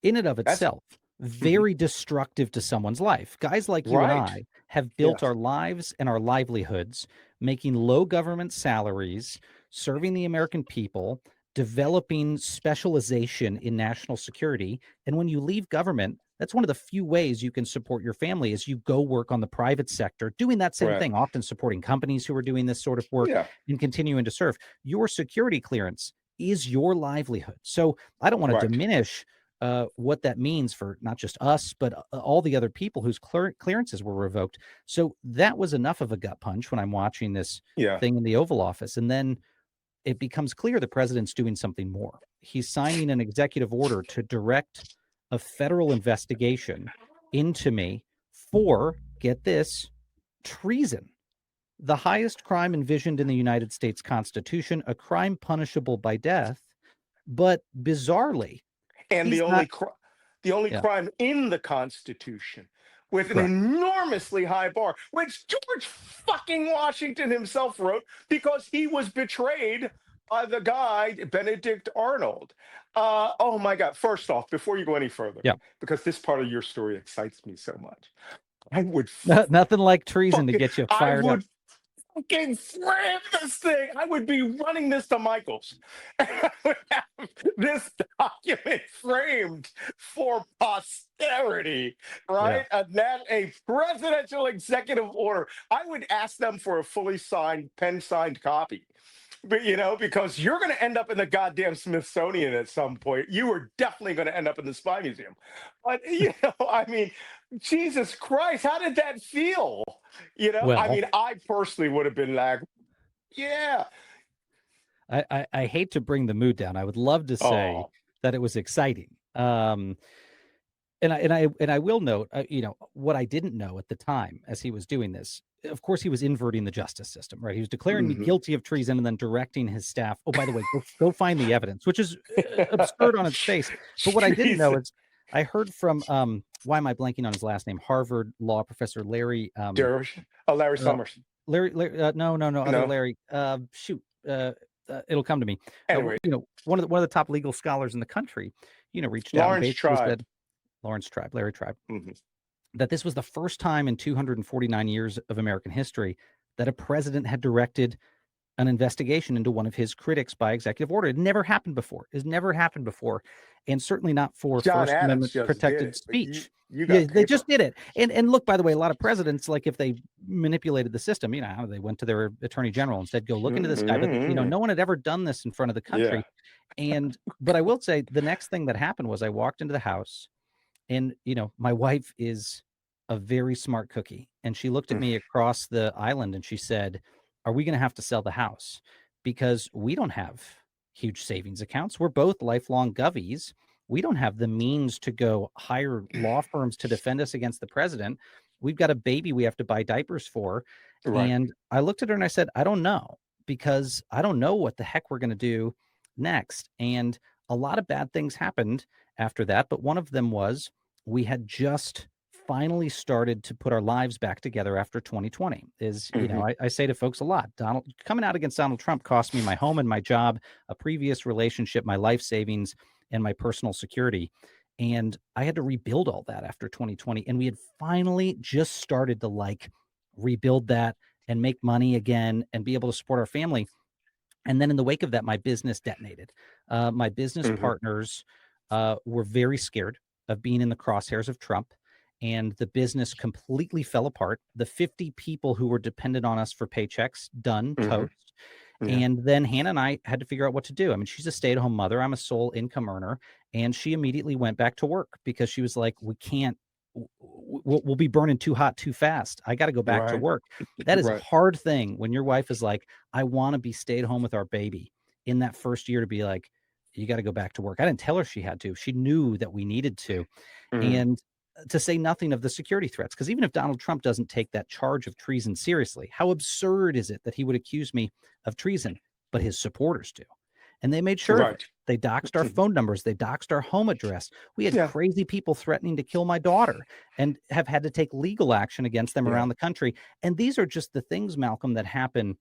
in and of itself, very destructive to someone's life. Guys like you and I have built our lives and our livelihoods, making low government salaries, serving the American people, developing specialization in national security. And when you leave government, that's one of the few ways you can support your family, is you go work on the private sector, doing that same thing, often supporting companies who are doing this sort of work and continuing to serve. Your security clearance is your livelihood. So I don't want to diminish what that means for not just us, but all the other people whose clearances were revoked. So that was enough of a gut punch when I'm watching this thing in the Oval Office. And then it becomes clear the president's doing something more. He's signing an executive order to direct a federal investigation into me for, get this, treason, the highest crime envisioned in the United States Constitution, a crime punishable by death, but bizarrely, and the only crime in the Constitution with an enormously high bar, which George fucking Washington himself wrote because he was betrayed by the guy Benedict Arnold. Oh my God! First off, before you go any further, because this part of your story excites me so much, I would nothing like treason to get you fired up. fucking frame this thing. I would be running this to Michael's. And I would have this document framed for posterity, Yeah. right? A presidential executive order. I would ask them for a fully signed, pen signed copy. But because you're going to end up in the goddamn Smithsonian at some point. You are definitely going to end up in the Spy Museum. But I mean, Jesus Christ, how did that feel? I Well, mean, I personally would have been like, yeah. I hate to bring the mood down. I would love to say Oh, that it was exciting. And I will note, what I didn't know at the time as he was doing this. Of course, he was inverting the justice system, right? He was declaring me mhm. guilty of treason and then directing his staff. Oh, by the way, go find the evidence, which is absurd on its face. But what I didn't know Jesus. is I heard from why am I blanking on his last name? Harvard law professor Larry Dervish. Oh, Larry uh, Summers. no, other No. Larry. Shoot, it'll come to me. Anyway, One of the top legal scholars in the country, reached out and Lawrence basically Tribe. said, Lawrence Tribe, Larry Tribe, Mhm. that this was the first time in 249 years of American history that a president had directed an investigation into one of his critics by executive order. It never happened before. It's never happened before, and certainly not for John First Adams Amendment just did protected it, but you speech. you Yeah, got they paper. just did it. And look, by the way, a lot of presidents, like if they manipulated the system, how they went to their attorney general and said, "Go look into this guy." But Mhm. no one had ever done this in front of the Yeah. country. But I will say the next thing that happened was I walked into the house and, my wife is a very smart cookie. And she looked at Mm. me across the island and she said, "Are we going to have to sell the house? Because we don't have huge savings accounts. We're both lifelong govies. We don't have the means to go hire law firms to defend us against the president. We've got a baby we have to buy diapers for." Right. And I looked at her and I said, "I don't know, because I don't know what the heck we're going to do next." And a lot of bad things happened after that. But one of them was we had just finally started to put our lives back together after 2020. Mhm. I say to folks a lot, Donald coming out against Donald Trump cost me my home and my job, a previous relationship, my life savings, and my personal security. And I had to rebuild all that after 2020. And we had finally just started to rebuild that and make money again and be able to support our family. And then in the wake of that, my business detonated. My business Mhm. partners were very scared of being in the crosshairs of Trump, and the business completely fell apart. The 50 people who were dependent on us for paychecks, done, Mhm. toast. Yeah. And then Hannah and I had to figure out what to do. I mean, she's a stay-at-home mother. I'm a sole income earner. And she immediately went back to work because she was like, we can't, we'll be burning too hot too fast. I got to go back to Right. work. That is a Right. hard thing when your wife is like, I want to be stayed home with our baby in that first year, to be like, you got to go back to work. I didn't tell her she had to. She knew that we needed to. Mhm. And to say nothing of the security threats, because even if Donald Trump doesn't take that charge of treason seriously, how absurd is it that he would accuse me of treason, but his supporters do? And they made sure of it. Right. They doxed our Mhm. phone numbers. They doxed our home address. We had Yeah. crazy people threatening to kill my daughter and have had to take legal action against them Yeah. around the country. And these are just the things, Malcolm, that happen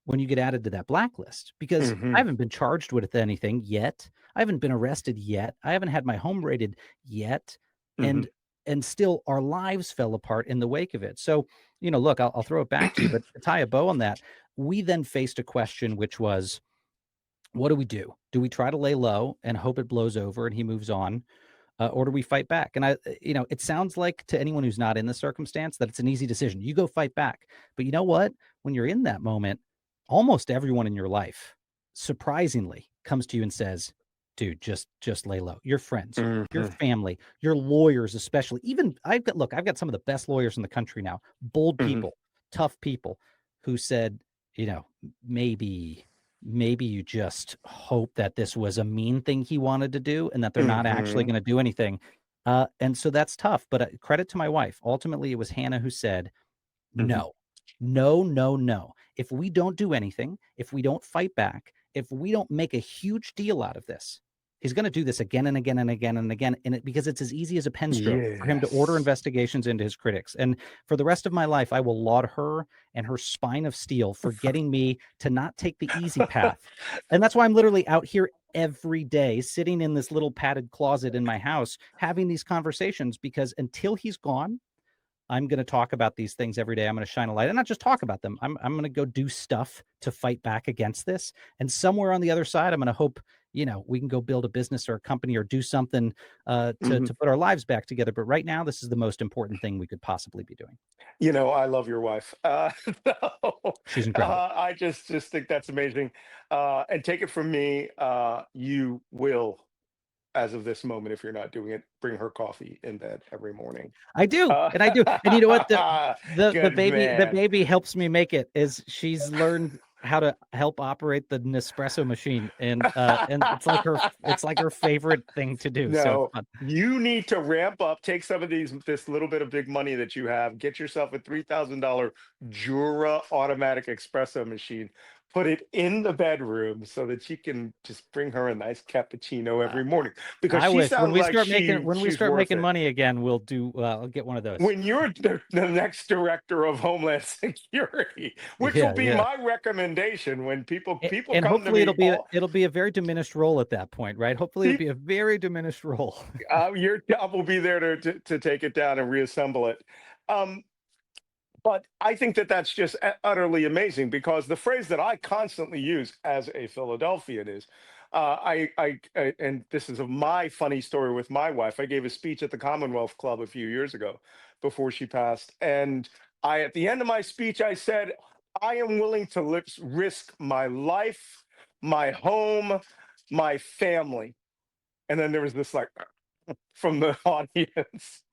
when you get added to that blacklist, because I Mhm. haven't been charged with anything yet. I haven't been arrested yet. I haven't had my home raided yet. Mhm. And still our lives fell apart in the wake of it. So, look, I'll throw it back to you, but to tie a bow on that, we then faced a question, which was, what do we do? Do we try to lay low and hope it blows over and he moves on? Or do we fight back? And it sounds like to anyone who's not in the circumstance that it's an easy decision. You go fight back. But you know what? When you're in that moment, almost everyone in your life, surprisingly, comes to you and says, "Dude, just lay low." Your friends, your Mhm. family, your lawyers, especially. Even I've got some of the best lawyers in the country now. Bold Mhm. people, tough people, who said, maybe you just hope that this was a mean thing he wanted to do and that they're not actually Mhm. going to do anything. And so that's tough. But credit to my wife. Ultimately, it was Hannah who said, Mhm. no, no, no, no. If we don't do anything, if we don't fight back, if we don't make a huge deal out of this, he's going to do this again and again and again and again. Because it's as easy as a pen stroke for him to order Yes. investigations into his critics. And for the rest of my life, I will laud her and her spine of steel for getting me to not take the easy path. And that's why I'm literally out here every day, sitting in this little padded closet in my house, having these conversations, because until he's gone, I'm going to talk about these things every day. I'm going to shine a light and not just talk about them. I'm going to go do stuff to fight back against this. And somewhere on the other side, I'm going to hope, we can go build a business or a company or do something to put our lives back together. But right now, this is the most important thing we could possibly be doing. I love your wife. So, She's incredible. I just think that's amazing. And take it from me, you will, as of this moment, if you're not doing it, bring her coffee in bed every morning. I do, and I do. And you know what? The Good man. baby helps me make it. Is she's learned how to help operate the Nespresso machine, and it's like her favorite thing to do. So it's No, fun. you need to ramp up, take some of this little bit of big money that you have, get yourself a $3,000 Jura automatic espresso machine, put it in the bedroom so that you can just bring her a nice cappuccino every morning. Because I she wish when sounds we like start making she's worth it. money again, we'll do. I'll get one of those. When you're the next director of Homeland Security, which will be my recommendation when people and come to hopefully me. it'll be a very diminished role at that point, right? Hopefully it'll be a very diminished role. Your job will be there to take it down and reassemble it. Um, but I think that that's just utterly amazing, because the phrase that I constantly use as a Philadelphian is, and this is my funny story with my wife. I gave a speech at the Commonwealth Club a few years ago before she passed. And at the end of my speech, I said, I am willing to risk my life, my home, my family. And then there was this like from the audience.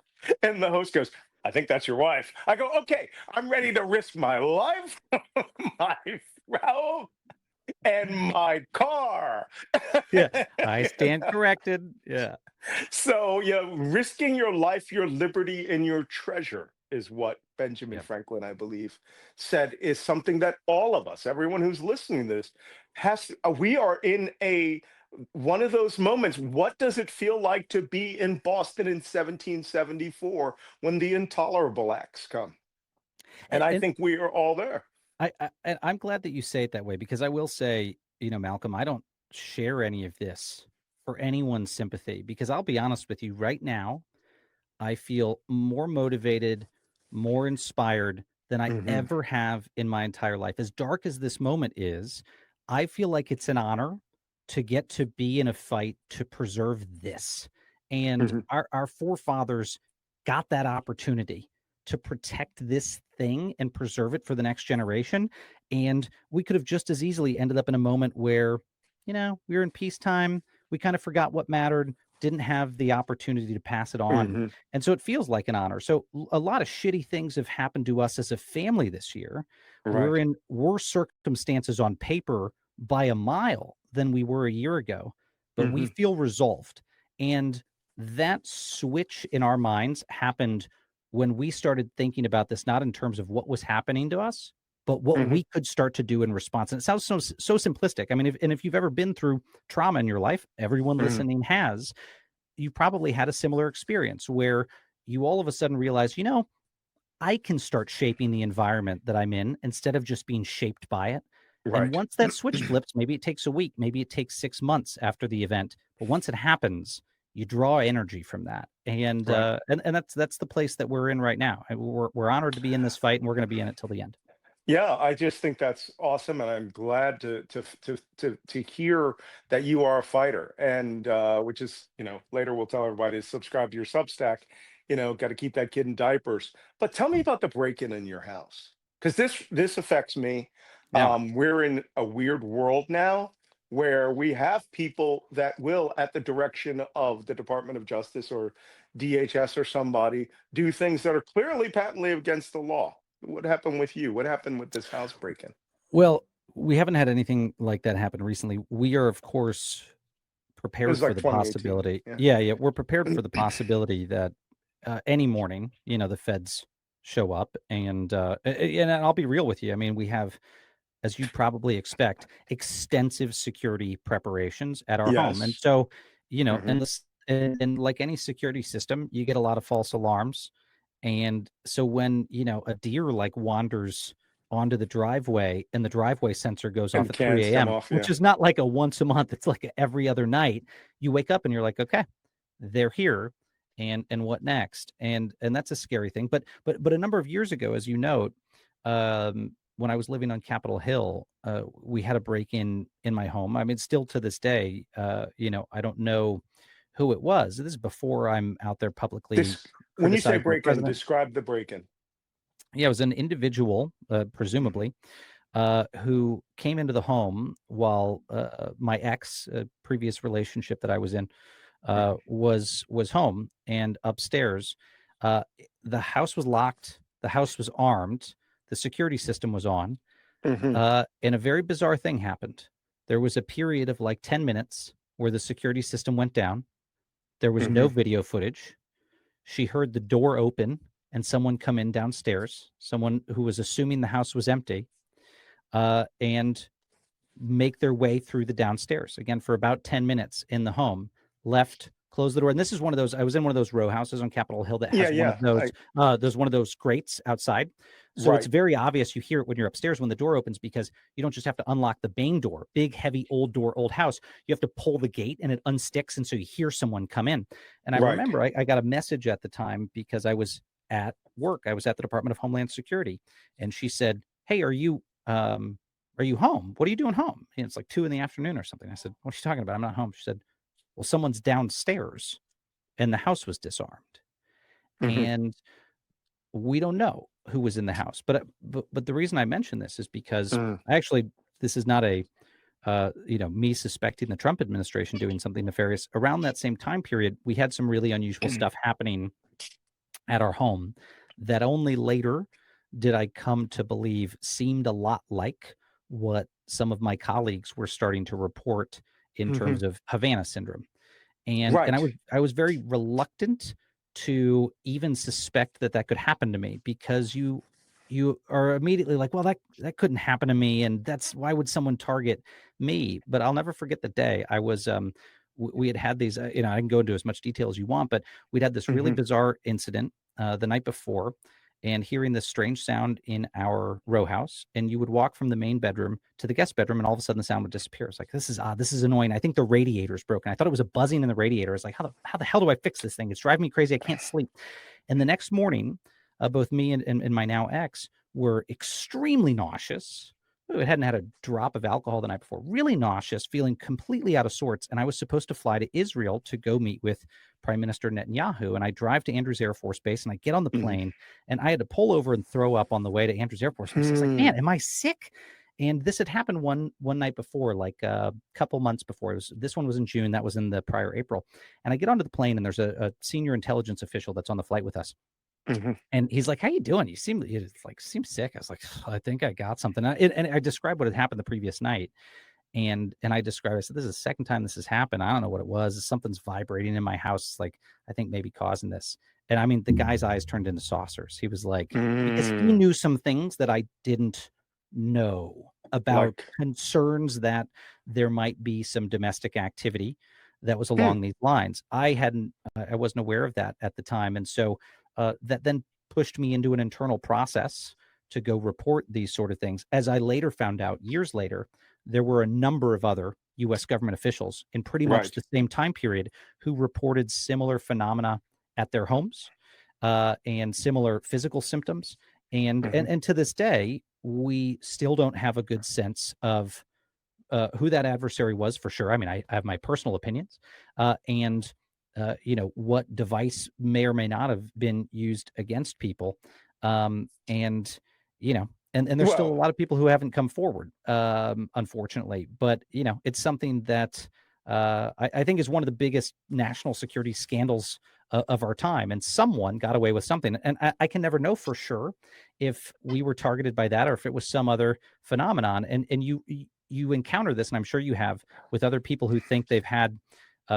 And the host goes, I think that's your wife. I go, okay, I'm ready to risk my life, my home, and my car. Yeah, I stand corrected. Yeah. So, risking your life, your liberty, and your treasure is what Benjamin Franklin, I believe, said is something that all of us, everyone who's listening to this, we are in one of those moments. What does it feel like to be in Boston in 1774 when the intolerable acts come? And I think we are all there. I'm glad that you say it that way, because I will say, Malcolm, I don't share any of this for anyone's sympathy, because I'll be honest with you right now, I feel more motivated, more inspired than I ever have in my entire life. As dark as this moment is, I feel like it's an honor to get to be in a fight to preserve this. And our forefathers got that opportunity to protect this thing and preserve it for the next generation. And we could have just as easily ended up in a moment where, we were in peacetime. We kind of forgot what mattered, didn't have the opportunity to pass it on. And so it feels like an honor. So a lot of shitty things have happened to us as a family this year. Right. We're in worse circumstances on paper by a mile than we were a year ago, but we feel resolved. And that switch in our minds happened when we started thinking about this, not in terms of what was happening to us, but what we could start to do in response. And it sounds so simplistic. I mean, if you've ever been through trauma in your life, everyone listening has, you probably had a similar experience where you all of a sudden realize, I can start shaping the environment that I'm in instead of just being shaped by it. Right. And once that switch flips, maybe it takes a week, maybe it takes 6 months after the event, but once it happens, you draw energy from that. And and that's the place that we're in right now. We're honored to be in this fight, and we're going to be in it till the end. Yeah, I just think that's awesome, and I'm glad to hear that you are a fighter, and which is, later we'll tell everybody to subscribe to your Substack. Got to keep that kid in diapers. But tell me about the break-in in your house, because this affects me. We're in a weird world now where we have people that will, at the direction of the Department of Justice or DHS or somebody, do things that are clearly patently against the law. What happened with you? What happened with this house break-in? Well, we haven't had anything like that happen recently. We are, of course, prepared This is like for the 2018. possibility. Yeah. Yeah, we're prepared for the possibility that any morning, the feds show up, and I'll be real with you. I mean, we have, as you'd probably expect, extensive security preparations at our home, and Yes. so and like any security system, you get a lot of false alarms. And so when, a deer like wanders onto the driveway and the driveway sensor goes off And at 3 cans come a.m., off, which yeah. is not like a once a month, it's like every other night, you wake up and you're like, okay, they're here. and what next? And that's a scary thing. But a number of years ago, as you note, when I was living on Capitol Hill, we had a break-in my home. I mean, still to this day, I don't know who it was. This is before I'm out there publicly When you say criticizing the break-in, president. describe the break-in. Yeah, it was an individual, presumably, who came into the home while my ex, previous relationship that I was in, was home and upstairs. Uh, the house was locked. The house was armed. The security system was on. Mm-hmm. And a very bizarre thing happened. There was a period of like 10 minutes where the security system went down. There was no video footage. She heard the door open and someone come in downstairs, someone who was assuming the house was empty, and make their way through the downstairs again for about 10 minutes in the home, left, closed the door. And this is one of those, I was in one of those row houses on Capitol Hill that has one of those, there's one of those grates outside. So it's very obvious. You hear it when you're upstairs when the door opens, because you don't just have to unlock the main door, big, heavy, old door, old house. You have to pull the gate and it unsticks. And so you hear someone come in. And I remember I got a message at the time because I was at work. I was at the Department of Homeland Security. And she said, "Hey, are you home? What are you doing home?" And it's like 2 p.m. or something. I said, "What are you talking about? I'm not home." She said, "Well, someone's downstairs and the house was disarmed." And we don't know who was in the house. But the reason I mention this is because this is not a, me suspecting the Trump administration doing something nefarious. Around that same time period, we had some really unusual stuff happening at our home that only later did I come to believe seemed a lot like what some of my colleagues were starting to report in terms of Havana syndrome. And I was very reluctant to even suspect that could happen to me, because you are immediately like, well, that couldn't happen to me, and that's why would someone target me? But I'll never forget the day I was we had these, I can go into as much detail as you want, but we'd had this really bizarre incident the night before, and hearing this strange sound in our row house. And you would walk from the main bedroom to the guest bedroom, and all of a sudden the sound would disappear. It's like, this is odd. This is annoying. I think the radiator's broken. I thought it was a buzzing in the radiator. It's like, how the hell do I fix this thing? It's driving me crazy. I can't sleep. And the next morning, both me and my now ex were extremely nauseous. We hadn't had a drop of alcohol the night before, really nauseous, feeling completely out of sorts. And I was supposed to fly to Israel to go meet with Prime Minister Netanyahu. And I drive to Andrews Air Force Base, and I get on the plane, and I had to pull over and throw up on the way to Andrews Air Force Base. I was like, man, am I sick? And this had happened one night before, like a couple months before. This one was in June. That was in the prior April. And I get onto the plane, and there's a senior intelligence official that's on the flight with us. And he's like, "How you doing? You seem sick." I was like, "I think I got something." And I described what had happened the previous night. And I described, I said, "This is the second time this has happened. I don't know what it was. Something's vibrating in my house. It's like, I think maybe causing this." And I mean, the guy's eyes turned into saucers. He was like, because he knew some things that I didn't know about, concerns that there might be some domestic activity that was along these lines. I wasn't aware of that at the time. And so that then pushed me into an internal process to go report these sort of things. As I later found out, years later, there were a number of other U.S. government officials in pretty much the same time period who reported similar phenomena at their homes and similar physical symptoms. And to this day, we still don't have a good sense of who that adversary was for sure. I mean, I have my personal opinions, and what device may or may not have been used against people, and there's still a lot of people who haven't come forward, unfortunately. But it's something that I think is one of the biggest national security scandals of our time, and someone got away with something. And I can never know for sure if we were targeted by that or if it was some other phenomenon. And you encounter this, and I'm sure you have, with other people who think they've had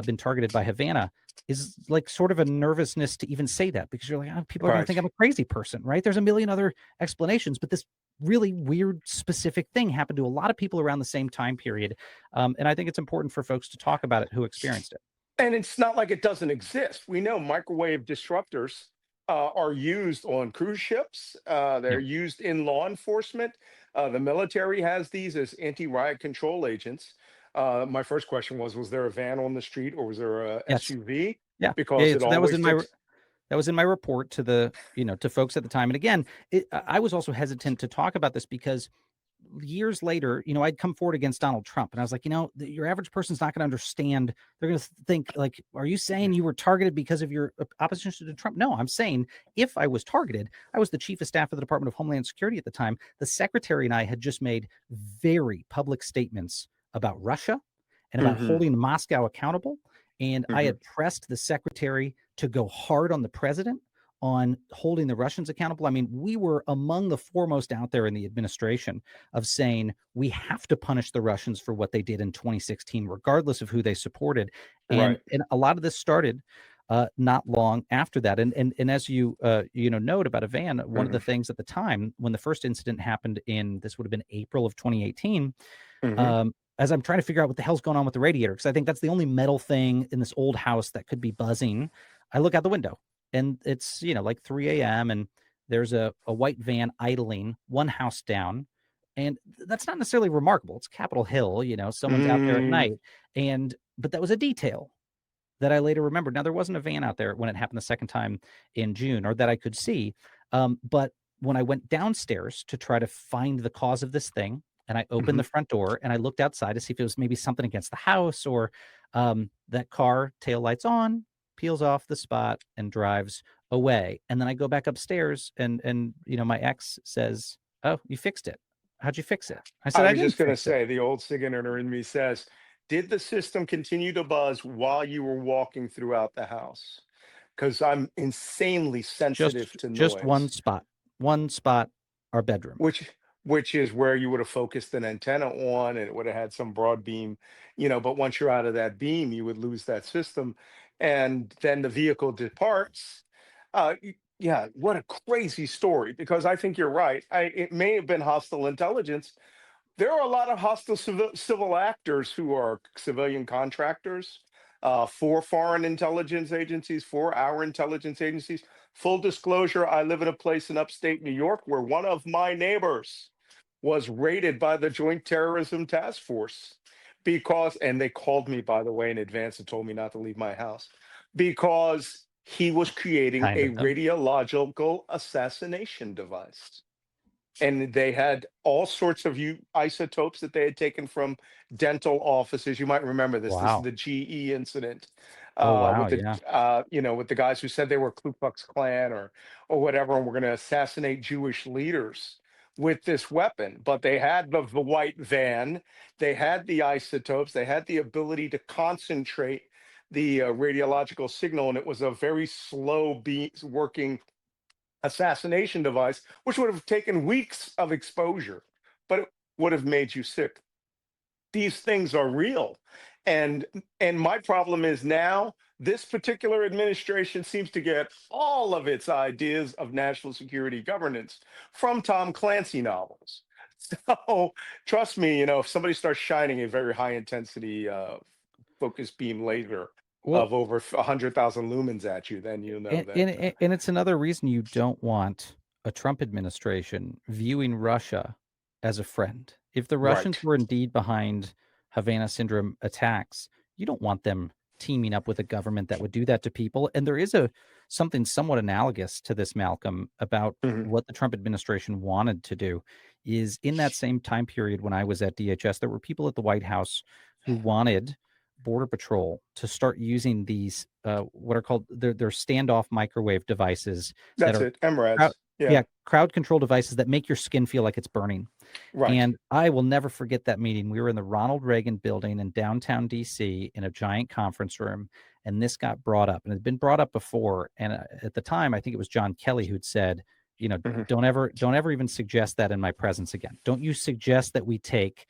been targeted by Havana, is like sort of a nervousness to even say that, because you're like, oh, people are going to think I'm a crazy person, right? There's a million other explanations, but this really weird specific thing happened to a lot of people around the same time period. And I think it's important for folks to talk about it who experienced it. And it's not like it doesn't exist. We know microwave disruptors are used on cruise ships. They're used in law enforcement. The military has these as anti-riot control agents. My first question was there a van on the street or was there a Yes. SUV? Yeah. Because it So that was always in my takes. that was in my report to the, to folks at the time. And again, I was also hesitant to talk about this because years later, I'd come forward against Donald Trump, and I was like, your average person's not going to understand. They're going to think like, are you saying you were targeted because of your opposition to Trump? No, I'm saying if I was targeted, I was the chief of staff of the Department of Homeland Security at the time. The secretary and I had just made very public statements about Russia and about Hmm. holding Moscow accountable. And I Hmm. had pressed the secretary to go hard on the president on holding the Russians accountable. I mean, we were among the foremost out there in the administration of saying we have to punish the Russians for what they did in 2016, regardless of who they supported. And Right. a lot of this started not long after that. And as you note about a van, one of the Hmm. things at the time when the first incident happened this would have been April of 2018, Hmm. as I'm trying to figure out what the hell's going on with the radiator, because I think that's the only metal thing in this old house that could be buzzing. I look out the window and it's, like 3 a.m. and there's a white van idling one house down. And that's not necessarily remarkable. It's Capitol Hill, someone's out there at Mm. night. But that was a detail that I later remembered. Now, there wasn't a van out there when it happened the second time in June, or that I could see. But when I went downstairs to try to find the cause of this thing, and I opened Hmm. the front door and I looked outside to see if it was maybe something against the house, or that car, tail lights on, peels off the spot and drives away. And then I go back upstairs and my ex says, "Oh, you fixed it. How'd you fix it?" I said, I "I was didn't just going to fix it." say the old Sigourney in me says, did the system continue to buzz while you were walking throughout the house? Because I'm insanely sensitive to Just noise. one spot, our bedroom. Which is where you would have focused an antenna on and it would have had some broad beam, but once you're out of that beam you would lose that system, and then the vehicle departs. Yeah, what a crazy story, because I think you're right. It may have been hostile intelligence. There are a lot of hostile civil actors who are civilian contractors for foreign intelligence agencies, for our intelligence agencies. Full disclosure, I live in a place in upstate New York where one of my neighbors was raided by the Joint Terrorism Task Force and they called me, by the way, in advance and told me not to leave my house because he was creating Kind a of them. radiological assassination device, and they had all sorts of isotopes that they had taken from dental offices. You might remember this. This is Wow. the GE incident Oh, wow, with the yeah. with the guys who said they were Ku Klux Klan or whatever, and were going to assassinate Jewish leaders with this weapon. But they had the white van, they had the isotopes, they had the ability to concentrate the radiological signal, and it was a very slow working assassination device, which would have taken weeks of exposure, but it would have made you sick. These things are real. And my problem is now this particular administration seems to get all of its ideas of national security governance from Tom Clancy novels. So trust me, if somebody starts shining a very high intensity focus beam laser Well, of over 100,000 lumens at you, then you know and, that. and and it's another reason you don't want a Trump administration viewing Russia as a friend. If the Russians Right. were indeed behind Havana syndrome attacks, you don't want them teaming up with a government that would do that to people. And there is something somewhat analogous to this, Malcolm, about Mhm. what the Trump administration wanted to do. Is in that same time period when I was at DHS, there were people at the White House who wanted Border Patrol to start using these what are called they're standoff microwave devices that That's are it. crowd, MRADs. Yeah. yeah, crowd control devices that make your skin feel like it's burning. Right. And I will never forget that meeting. We were in the Ronald Reagan building in downtown DC in a giant conference room, and this got brought up, and it had been brought up before. And at the time, I think it was John Kelly who'd said, Mhm. don't ever even suggest that in my presence again. Don't you suggest that we take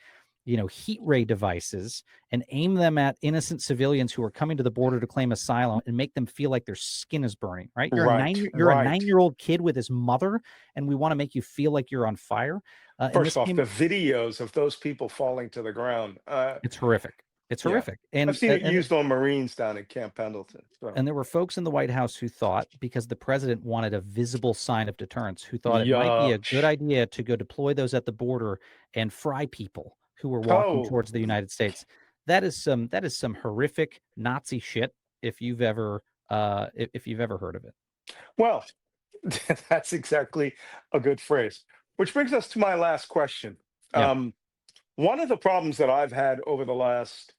heat ray devices and aim them at innocent civilians who are coming to the border to claim asylum and make them feel like their skin is burning, right? Right. You're a Right. 9-year-old kid with his mother, and we want to make you feel like you're on fire. And this First off, came the videos of those people falling to the ground. It's horrific. It's Yeah. horrific. I've And seen it and used on Marines down at Camp Pendleton. So, and there were folks in the White House who thought, because the president wanted a visible sign of deterrence, who thought it might be a yuck. good idea to go deploy those at the border and fry people who were walking Oh, towards the United States. that is some horrific Nazi shit if you've ever heard of it. Well, that's exactly a good phrase. Which brings us to my last question. Yeah. One of the problems that I've had over the last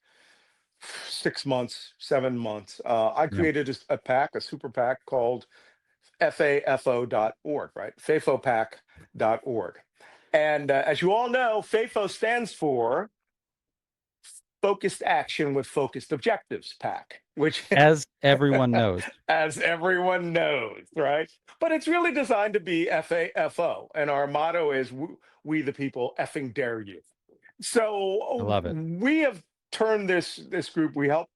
6 months, 7 months, I Yeah. created a PAC, a super PAC called FAFO.org, right? FAFOPAC.org. And as you all know, FAFO stands for Focused Action with Focused Objectives PAC, which, As everyone knows. as everyone knows, right? But it's really designed to be FAFO. And our motto is we the people effing dare you. I So love it. we have turned this group. We help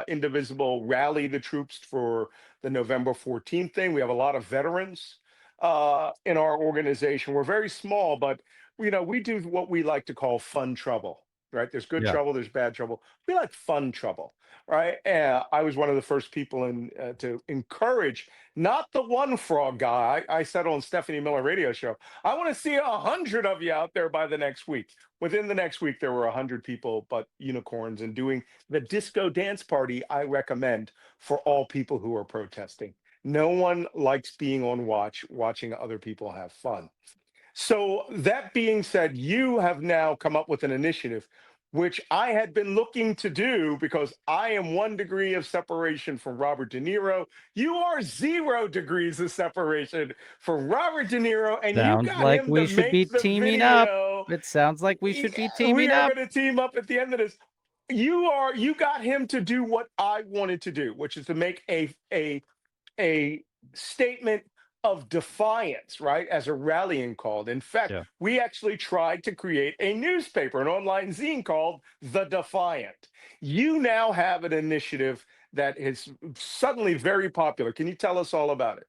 Indivisible rally the troops for the November 14th thing. We have a lot of veterans in our organization. We're very small, but we do what we like to call fun trouble. Right? There's good Yeah. trouble. There's bad trouble. We like fun trouble. Right? I was one of the first people to encourage not the one frog guy. I said on Stephanie Miller radio show, I want to see 100 of you out there by the next week. Within the next week, there were 100 people, but unicorns, and doing the disco dance party I recommend for all people who are protesting. No one likes being on watching other people have fun. So, that being said, you have now come up with an initiative, which I had been looking to do because I am 1 degree of separation from Robert De Niro. You are 0 degrees of separation from Robert De Niro, and you Sounds got like him to we should make be the teaming up. video. It sounds like we should be Yeah, we teaming are up. going to team up at the end of this. You got him to do what I wanted to do, which is to make a statement of defiance, right, as a rallying call. In fact, Yeah. we actually tried to create a newspaper, an online zine called The Defiant. You now have an initiative that is suddenly very popular. Can you tell us all about it?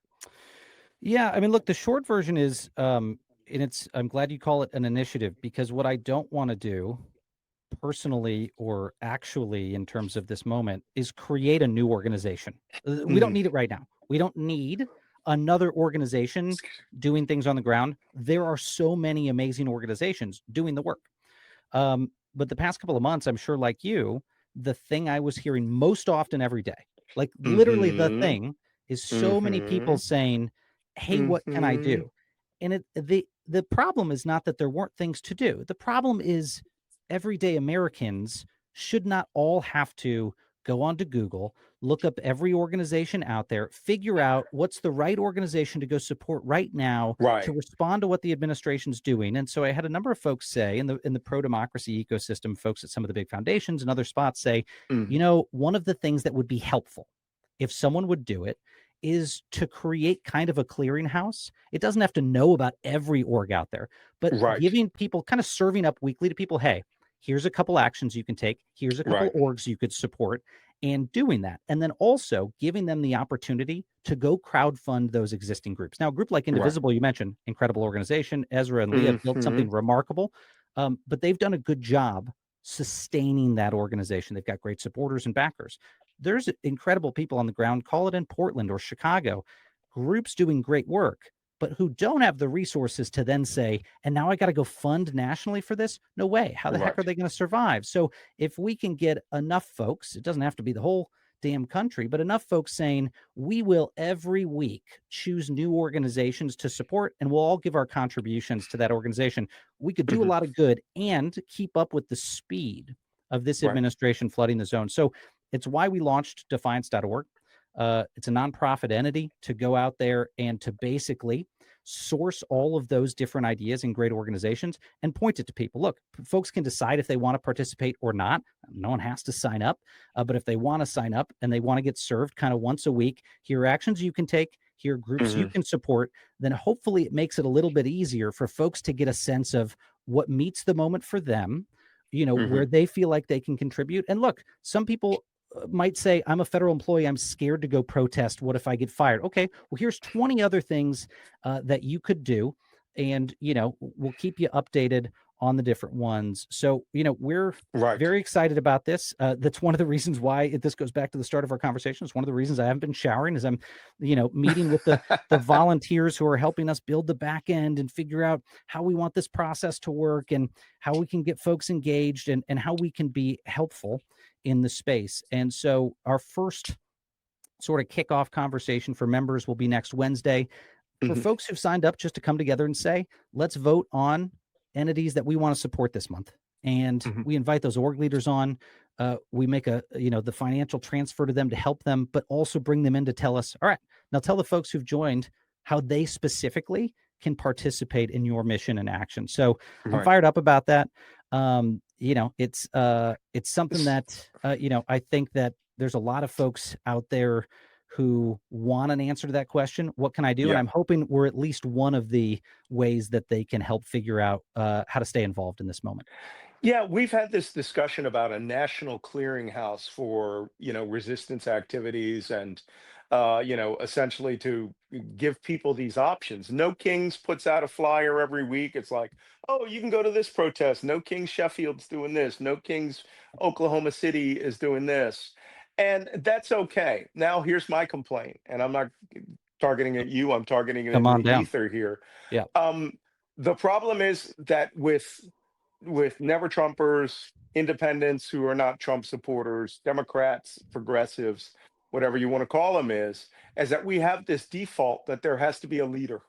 Yeah, I mean, look, the short version is, and I'm glad you call it an initiative, because what I don't want to do personally or actually in terms of this moment is create a new organization. We don't Mhm. need it right now. We don't need another organization doing things on the ground. There are so many amazing organizations doing the work. But the past couple of months, I'm sure, like you, the thing I was hearing most often every day, like literally the Mhm. thing, is so many people Mhm. saying, "Hey, what can I Mhm. do?" And the problem is not that there weren't things to do. The problem is everyday Americans should not all have to go onto Google, look up every organization out there, figure out what's the right organization to go support right now to Right. respond to what the administration's doing. And so I had a number of folks say in the pro-democracy ecosystem, folks at some of the big foundations and other spots say, Mhm. one of the things that would be helpful if someone would do it is to create kind of a clearinghouse. It doesn't have to know about every org out there, but Right. giving people, kind of serving up weekly to people, hey, here's a couple actions you can take, here's a couple Right. orgs you could support, and doing that. And then also giving them the opportunity to go crowdfund those existing groups. Now, a group like Right. Indivisible, you mentioned, incredible organization. Ezra and Leah have built something Mhm. remarkable, but they've done a good job sustaining that organization. They've got great supporters and backers. There's incredible people on the ground, call it in Portland or Chicago, groups doing great work, but who don't have the resources to then say, and now I got to go fund nationally for this? No way. How the heck are Right. they going to survive? So if we can get enough folks, it doesn't have to be the whole damn country, but enough folks saying, we will every week choose new organizations to support, and we'll all give our contributions to that organization. We could do a Mhm. lot of good and keep up with the speed of this Right. administration flooding the zone. So it's why we launched defiance.org. It's a nonprofit entity to go out there and to basically source all of those different ideas in great organizations and point it to people. Look, folks can decide if they want to participate or not. No one has to sign up. But if they want to sign up and they want to get served kind of once a week, here are actions you can take, here are groups you Mhm. can support, then hopefully it makes it a little bit easier for folks to get a sense of what meets the moment for them, where Mhm. they feel like they can contribute. And look, some people might say, I'm a federal employee. I'm scared to go protest. What if I get fired? Okay, well, here's 20 other things that you could do. And, we'll keep you updated on the different ones. So, we're Right. very excited about this. That's one of the reasons why this goes back to the start of our conversation. It's one of the reasons I haven't been showering is I'm, meeting with the volunteers who are helping us build the back end and figure out how we want this process to work and how we can get folks engaged and how we can be helpful in the space. And so our first sort of kickoff conversation for members will be next Wednesday. For Mhm. folks who've signed up just to come together and say, let's vote on entities that we want to support this month. And Mhm. we invite those org leaders on. We make the financial transfer to them to help them, but also bring them in to tell us, all right, now tell the folks who've joined how they specifically can participate in your mission and action. So I'm Right. fired up about that. It's something that, I think that there's a lot of folks out there who want an answer to that question. What can I do? And Yeah. I'm hoping we're at least one of the ways that they can help figure out how to stay involved in this moment. Yeah, we've had this discussion about a national clearinghouse for, resistance activities and, essentially to give people these options. No Kings puts out a flyer every week. It's like, oh, you can go to this protest. No Kings Sheffield's doing this. No Kings Oklahoma City is doing this. And that's okay. Now, here's my complaint, and I'm not targeting at you, I'm targeting it Come in on the down. ether here. Yeah. Um, the problem is that with never Trumpers, independents who are not Trump supporters, Democrats, progressives, whatever you want to call them, is that we have this default that there has to be a leader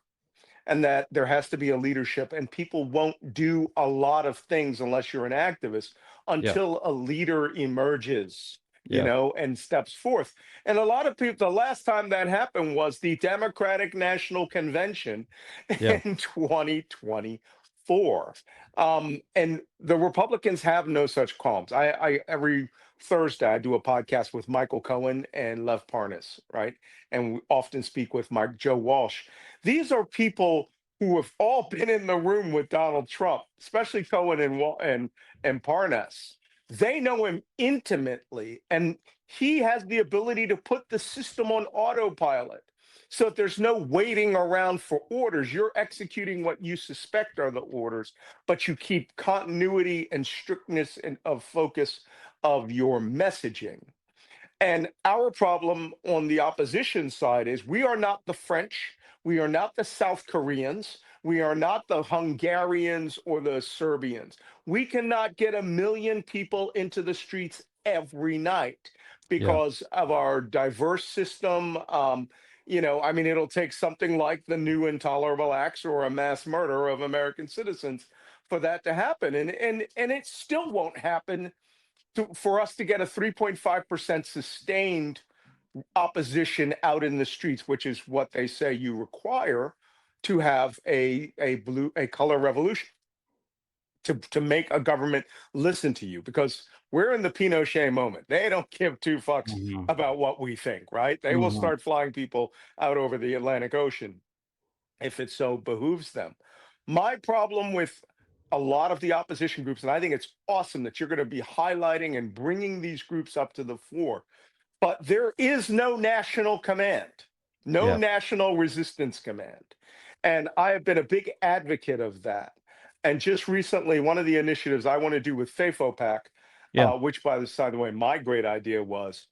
and that there has to be a leadership, and people won't do a lot of things unless you're an activist Yeah. until a leader emerges, Yeah. and steps forth. And a lot of people, the last time that happened was the Democratic National Convention Yeah. in 2024. And the Republicans have no such qualms. I every Thursday I do a podcast with Michael Cohen and Lev Parnas, right? And we often speak with Joe Walsh. These are people who have all been in the room with Donald Trump, especially Cohen and Parnas. They know him intimately, and he has the ability to put the system on autopilot. So if there's no waiting around for orders, you're executing what you suspect are the orders, but you keep continuity and strictness of focus of your messaging. And our problem on the opposition side is we are not the French, we are not the South Koreans, we are not the Hungarians or the Serbians. We cannot get 1 million people into the streets every night Yeah. because of our diverse system. I mean, it'll take something like the new intolerable acts or a mass murder of American citizens for that to happen. And it still won't happen for us to get a 3.5% sustained opposition out in the streets, which is what they say you require to have a color revolution, to make a government listen to you, because we're in the Pinochet moment. They don't give two fucks Mhm. about what we think, right? They will Mhm. start flying people out over the Atlantic Ocean if it so behooves them. My problem with a lot of the opposition groups, and I think it's awesome that you're going to be highlighting and bringing these groups up to the fore, but there is no national command, no Yeah. national resistance command. And I have been a big advocate of that. And just recently, one of the initiatives I want to do with FAFOPAC, Yeah. which, by the way, my great idea was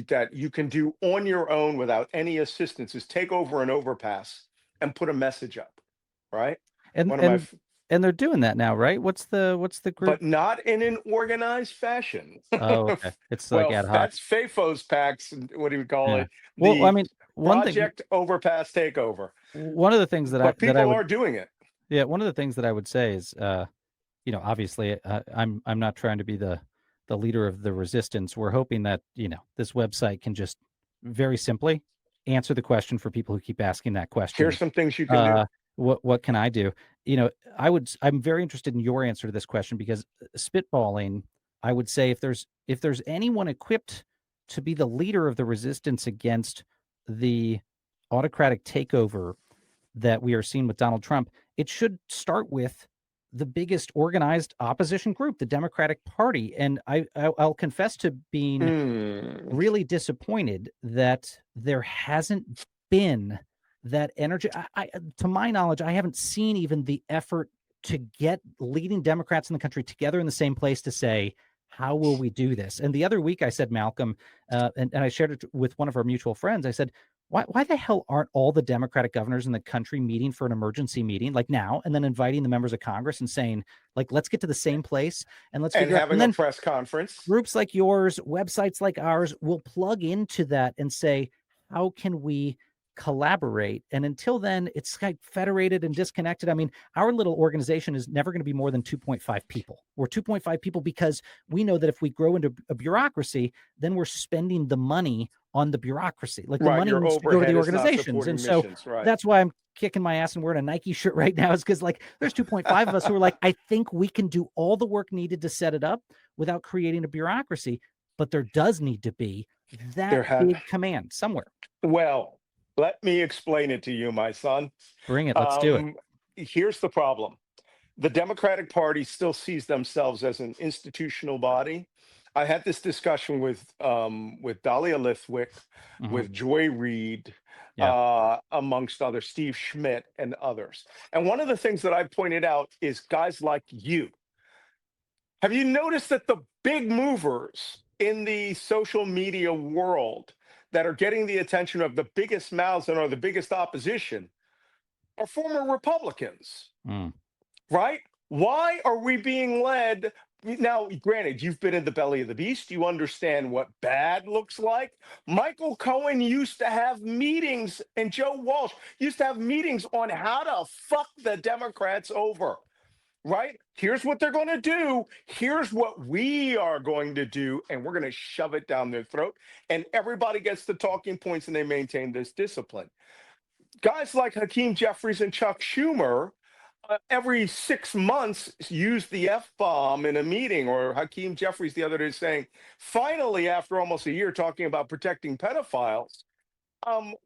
that you can do on your own without any assistance, is take over an overpass and put a message up, right? And One of my, and and they're doing that now, right? What's the group? but not in an organized fashion. Oh, okay. It's like Well, ad hoc. that's FAFO's packs, what do you call Yeah. it? Well, I The mean, Project Overpass Takeover. one of the things But that I people would, are doing it. yeah, one of the things that I would say is, obviously, I'm not trying to be the leader of the resistance. We're hoping that this website can just very simply answer the question for people who keep asking that Here's question. some things you can do. Uh, what can I do? I'm very interested in your answer to this question because spitballing, I would say if there's anyone equipped to be the leader of the resistance against the autocratic takeover that we are seeing with Donald Trump, it should start with the biggest organized opposition group, the Democratic Party. And I'll confess to being Hmm. really disappointed that there hasn't been that energy. To my knowledge, I haven't seen even the effort to get leading Democrats in the country together in the same place to say, how will we do this? And the other week I said, Malcolm, and I shared it with one of our mutual friends. I said, why the hell aren't all the Democratic governors in the country meeting for an emergency meeting like now, and then inviting the members of Congress and saying, like, let's get to the same place and let's figure out. Having a press conference. Groups like yours, websites like ours will plug into that and say, how can we collaborate? And until then, it's like federated and disconnected. I mean, our little organization is never going to be more than 2.5 people. We're 2.5 people because we know that if we grow into a bureaucracy, then we're spending the money on the bureaucracy. Like the money needs to go to the organizations. And so that's why I'm kicking my ass and wearing a Nike shirt right now, is because like there's 2.5 of us who are like, I think we can do all the work needed to set it up without creating a bureaucracy. But there does need to be that big command somewhere. Well, let me explain it to you, my son. Bring it. Let's do it. Here's the problem. The Democratic Party still sees themselves as an institutional body. I had this discussion with Dahlia Lithwick, with Joy Reid, amongst others, Steve Schmidt and others. And one of the things that I pointed out is guys like you. Have you noticed that the big movers in the social media world that are getting the attention of the biggest mouths and are the biggest opposition are former Republicans, right? Why are we being led? Now, granted, you've been in the belly of the beast. You understand what bad looks like. Michael Cohen used to have meetings, and Joe Walsh used to have meetings on how to fuck the Democrats over. Right? Here's what they're going to do. Here's what we are going to do. And we're going to shove it down their throat. And everybody gets the talking points and they maintain this discipline. Guys like Hakeem Jeffries and Chuck Schumer, every 6 months, use the F-bomb in a meeting. Or Hakeem Jeffries the other day saying, finally, after almost a year talking about protecting pedophiles,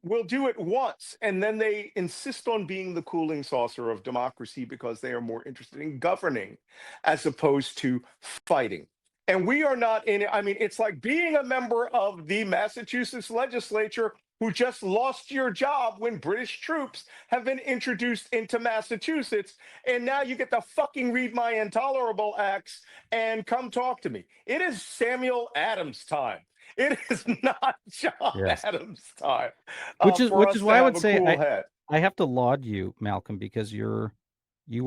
we'll do it once, and then they insist on being the cooling saucer of democracy because they are more interested in governing as opposed to fighting. And we are not in it. I mean, it's like being a member of the Massachusetts legislature who just lost your job when British troops have been introduced into Massachusetts, and now you get to fucking read my intolerable acts and come talk to me. It is Samuel Adams time. It is not John Adams time. Which is why I would say I have to laud you, Malcolm, because you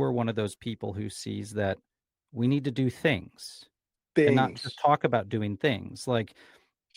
are one of those people who sees that we need to do things. And not just talk about doing things. Like,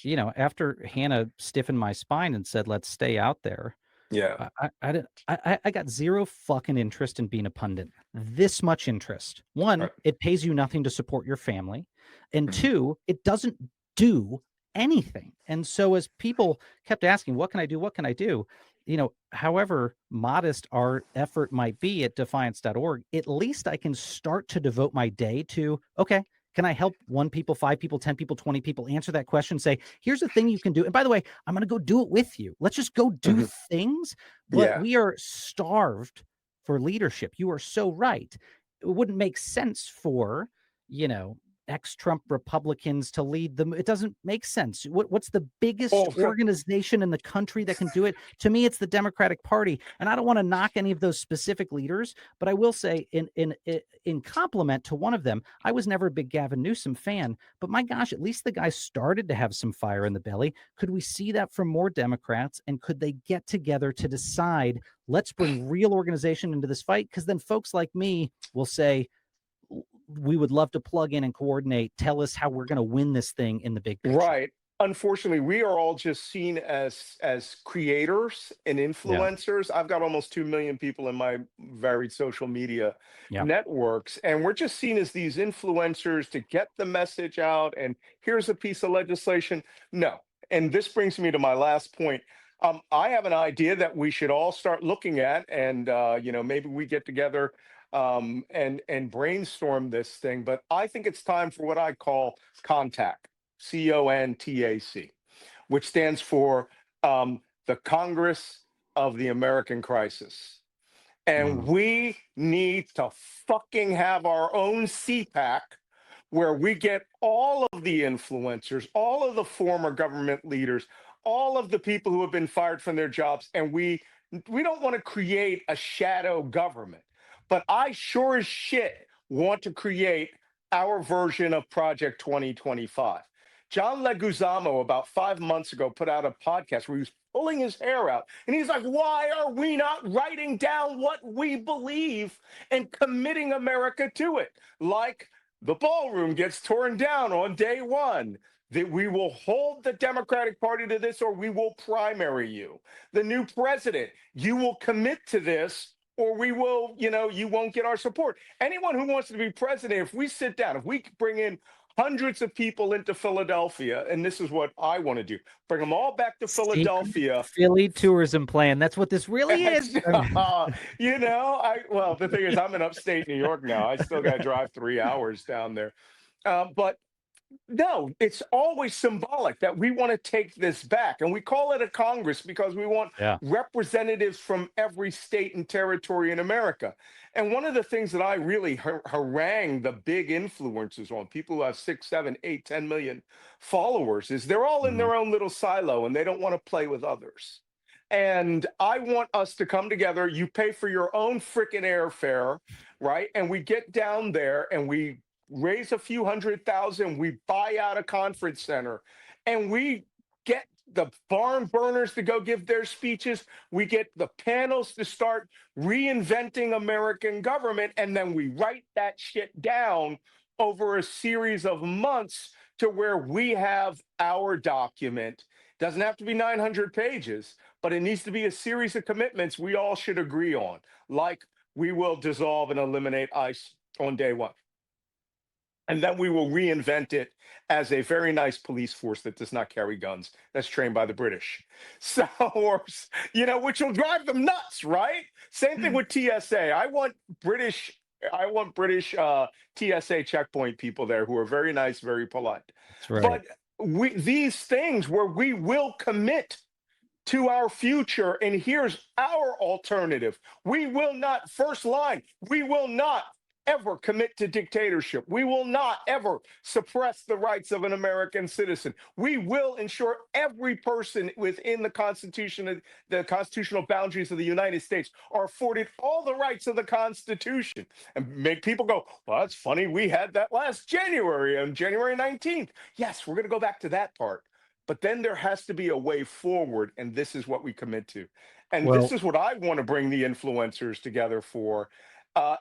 you know, after Hannah stiffened my spine and said, let's stay out there. Yeah. I got zero fucking interest in being a pundit. This much interest. One, it pays you nothing to support your family. And two, it doesn't do anything. And so as people kept asking, what can I do? What can I do? You know, however modest our effort might be at defiance.org, at least I can start to devote my day to, okay, can I help 1 people, 5 people, 10 people, 20 people answer that question? Say, here's the thing you can do. And by the way, I'm going to go do it with you. Let's just go do things. But we are starved for leadership. You are so right. It wouldn't make sense for, you know, ex-Trump Republicans to lead them. It doesn't make sense. What's the biggest organization in the country that can do it? To me, it's the Democratic Party. And I don't want to knock any of those specific leaders, but I will say in compliment to one of them, I was never a big Gavin Newsom fan, but my gosh, at least the guy started to have some fire in the belly. Could we see that from more Democrats? And could they get together to decide, let's bring real organization into this fight? Because then folks like me will say, we would love to plug in and coordinate. Tell us how we're going to win this thing in the big picture. Right. Unfortunately, we are all just seen as creators and influencers. I've got almost 2 million people in my varied social media networks, and we're just seen as these influencers to get the message out. And here's a piece of legislation. No. And this brings me to my last point. I have an idea that we should all start looking at, and you know, maybe we get together and brainstorm this thing. But I think it's time for what I call CONTAC, CONTAC, which stands for the Congress of the American Crisis. And we need to fucking have our own CPAC where we get all of the influencers, all of the former government leaders, all of the people who have been fired from their jobs. And we don't want to create a shadow government. but I sure as shit want to create our version of Project 2025. John Leguizamo, about 5 months ago, put out a podcast where he was pulling his hair out. And he's like, why are we not writing down what we believe and committing America to it? Like the ballroom gets torn down on day one, that we will hold the Democratic Party to this or we will primary you. The new president, you will commit to this or we will, you won't get our support. Anyone who wants to be president, if we sit down, if we bring in hundreds of people into Philadelphia, and this is what I want to do, bring them all back to Philadelphia. Philly tourism plan. That's what this really is. Well, the thing is, I'm in upstate New York now. I still got to drive 3 hours down there. But no, it's always symbolic that we want to take this back. And we call it a Congress because we want representatives from every state and territory in America. And one of the things that I really harangue the big influencers on, people who have 6, 7, 8, 10 million followers, is they're all in their own little silo and they don't want to play with others. And I want us to come together. You pay for your own freaking airfare, right? And we get down there and we raise a few $100,000, we buy out a conference center, and we get the barn burners to go give their speeches. We get the panels to start reinventing American government, and then we write that shit down over a series of months to where we have our document. Doesn't have to be 900 pages, but it needs to be a series of commitments we all should agree on, like we will dissolve and eliminate ICE on day one. And then we will reinvent it as a very nice police force that does not carry guns, that's trained by the British. So, which will drive them nuts, right? Same thing with TSA. I want British TSA checkpoint people there who are very nice, very polite. That's right. But these things where we will commit to our future, and here's our alternative. We will not, first line, we will not ever commit to dictatorship. We will not ever suppress the rights of an American citizen. We will ensure every person within the Constitution, the constitutional boundaries of the United States, are afforded all the rights of the Constitution. And make people go, well, that's funny. We had that last January, on January 19th. Yes, we're going to go back to that part. But then there has to be a way forward, and this is what we commit to. And this is what I want to bring the influencers together for.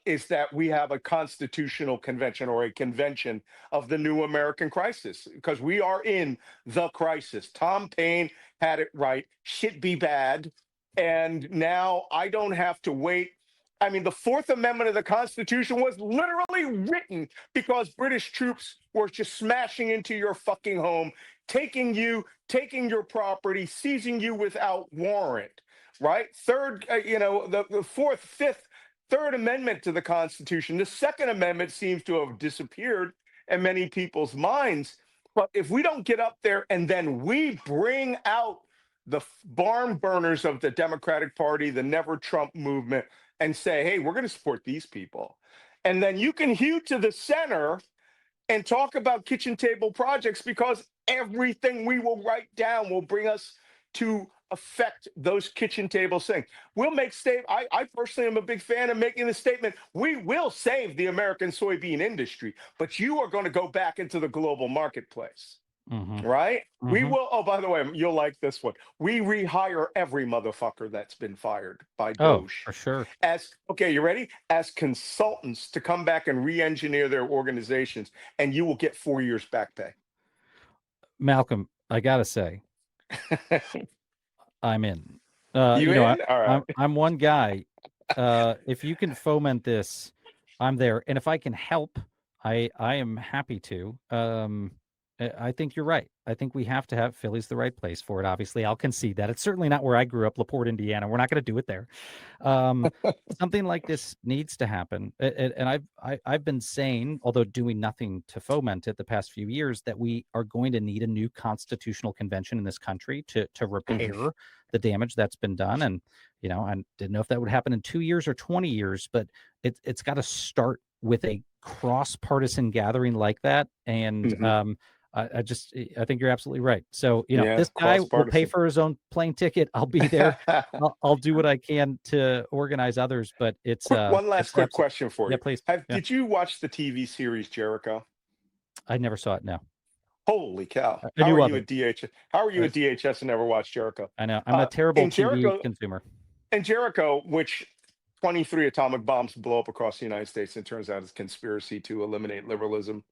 Is that we have a constitutional convention or a convention of the new American crisis, because we are in the crisis. Tom Paine had it right. Shit be bad. And now I don't have to wait. I mean, the Fourth Amendment of the Constitution was literally written because British troops were just smashing into your fucking home, taking your property, seizing you without warrant, right? Third, the fourth, fifth, Third Amendment to the Constitution. The Second Amendment seems to have disappeared in many people's minds. But if we don't get up there and then we bring out the barn burners of the Democratic Party, the Never Trump movement, and say, hey, we're going to support these people. And then you can hew to the center and talk about kitchen table projects, because everything we will write down will bring us to affect those kitchen table things. We'll make I personally am a big fan of making the statement, we will save the American soybean industry, but you are going to go back into the global marketplace, right? We will, oh, by the way, you'll like this one. We rehire every motherfucker that's been fired by Doge. For sure. Okay, you ready? As consultants to come back and re-engineer their organizations, and you will get 4 years back pay. Malcolm, I got to say, I'm in. All right. I'm one guy. If you can foment this, I'm there. And if I can help, I am happy to. I think you're right. I think we have to have Philly's the right place for it. Obviously, I'll concede that. It's certainly not where I grew up, LaPorte, Indiana. We're not going to do it there. Something like this needs to happen. And I've been saying, although doing nothing to foment it the past few years, that we are going to need a new constitutional convention in this country to repair the damage that's been done. And, I didn't know if that would happen in 2 years or 20 years, but it's got to start with a cross-partisan gathering like that. And I think you're absolutely right. So, Yeah, this guy will pay cross-partisan. for his own plane ticket. I'll be there. I'll do what I can to organize others, but it's One last quick question for yeah, you. please. Yeah. Did you watch the TV series Jericho? I never saw it. No, Holy cow! I How knew are of you it. at DHS? How are you at DHS and never watched Jericho? I know I'm a terrible In TV Jericho, consumer. which 23 atomic bombs blow up across the United States, and it turns out it's a conspiracy to eliminate liberalism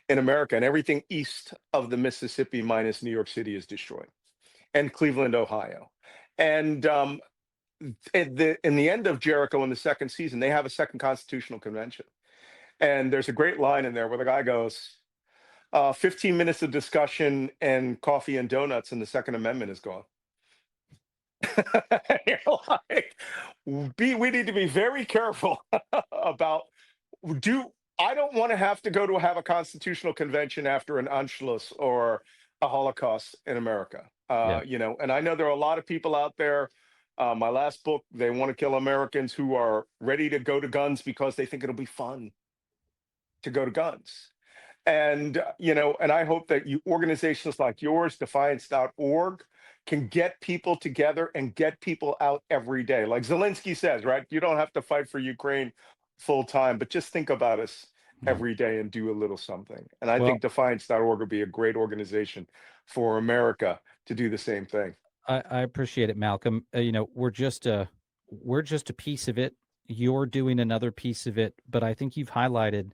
in America, and everything east of the Mississippi minus New York City is destroyed, and Cleveland, Ohio. And in the end of Jericho in the second season, they have a second constitutional convention. And there's a great line in there where the guy goes, 15 minutes of discussion and coffee and donuts, and the Second Amendment is gone. You're like, we need to be very careful about do I don't want to have to go to have a constitutional convention after an Anschluss or a Holocaust in America. Yeah. And I know there are a lot of people out there. My last book, they want to kill Americans who are ready to go to guns because they think it'll be fun to go to guns. And and I hope that organizations like yours, defiance.org, can get people together and get people out every day. Like Zelensky says, right? You don't have to fight for Ukraine full time, but just think about us Mhm. every day and do a little something. And I Well, think defiance.org would be a great organization for America to do the same thing. I appreciate it, Malcolm. We're just a piece of it. You're doing another piece of it, but I think you've highlighted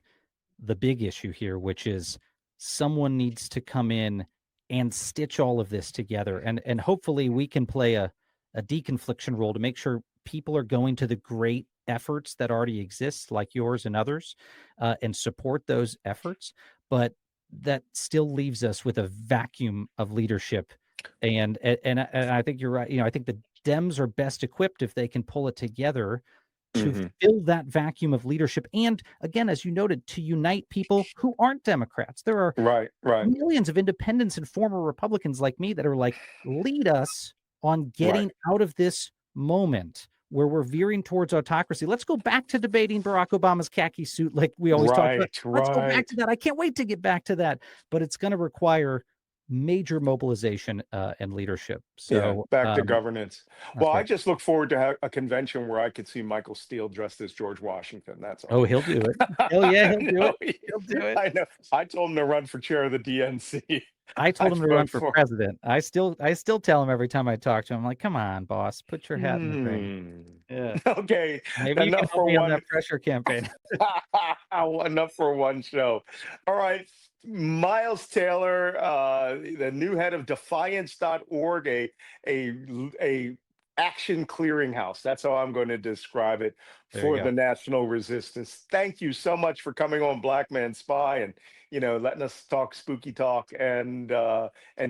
the big issue here, which is someone needs to come in and stitch all of this together, and hopefully we can play a deconfliction role to make sure people are going to the great efforts that already exist, like yours and others, and support those efforts. But that still leaves us with a vacuum of leadership, and I think you're right. I think the Dems are best equipped if they can pull it together to Mhm. fill that vacuum of leadership. And again, as you noted, to unite people who aren't Democrats. There are Right, right, millions of independents and former Republicans like me that are like, lead us on right, getting out of this moment where we're veering towards autocracy. Let's go back to debating Barack Obama's khaki suit like we always talk about. right, Let's go back to right. that. I can't wait to get back to that. But it's going to require major mobilization and leadership. Yeah, So back to governance. Well, that's I right. just look forward to a convention where I could see Michael Steele dressed as George Washington. That's Oh, all. he'll do it. Hell yeah, he'll do No, it. He'll do it. I know. I told him to run for chair of the DNC. I told I'd him to run vote for for. president. I still tell him every time I talk to him, I'm like, come on, boss, put your hat in the ring. Hmm. Yeah. Okay, Maybe you can enough help for me on one. that pressure campaign. Enough for one show. All right. Miles Taylor, the new head of defiance.org, a action clearinghouse. That's how I'm going to describe it There you for go. the national resistance. Thank you so much for coming on Black Man Spy and letting us talk spooky talk and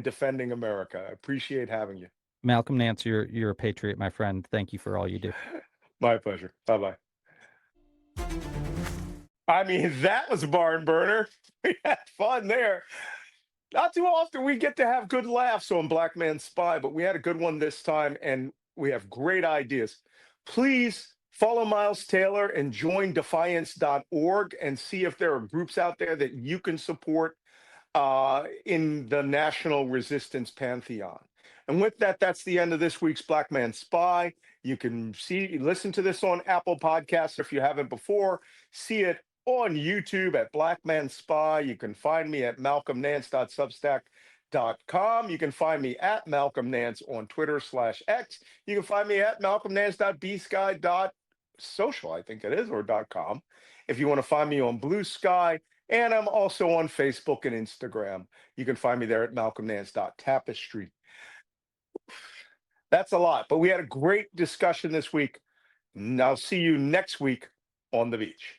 defending America. I appreciate having you. Malcolm Nance, you're a patriot, my friend. Thank you for all you do. My pleasure. Bye-bye. I mean, that was a barn burner. We had fun there. Not too often we get to have good laughs on Black Man Spy, but we had a good one this time, and we have great ideas. Please follow Miles Taylor and join defiance.org and see if there are groups out there that you can support in the national resistance pantheon. And with that, that's the end of this week's Black Man Spy. You can listen to this on Apple Podcasts if you haven't before. See it on YouTube at Black Man Spy. You can find me at malcolmnance.substack.com. You can find me at Malcolm Nance on Twitter/X. You can find me at malcolmnance.bsky.social, I think it is, or .com. If you want to find me on Blue Sky, and I'm also on Facebook and Instagram. You can find me there at malcolmnance.tapestry. That's a lot, but we had a great discussion this week. And I'll see you next week on the beach.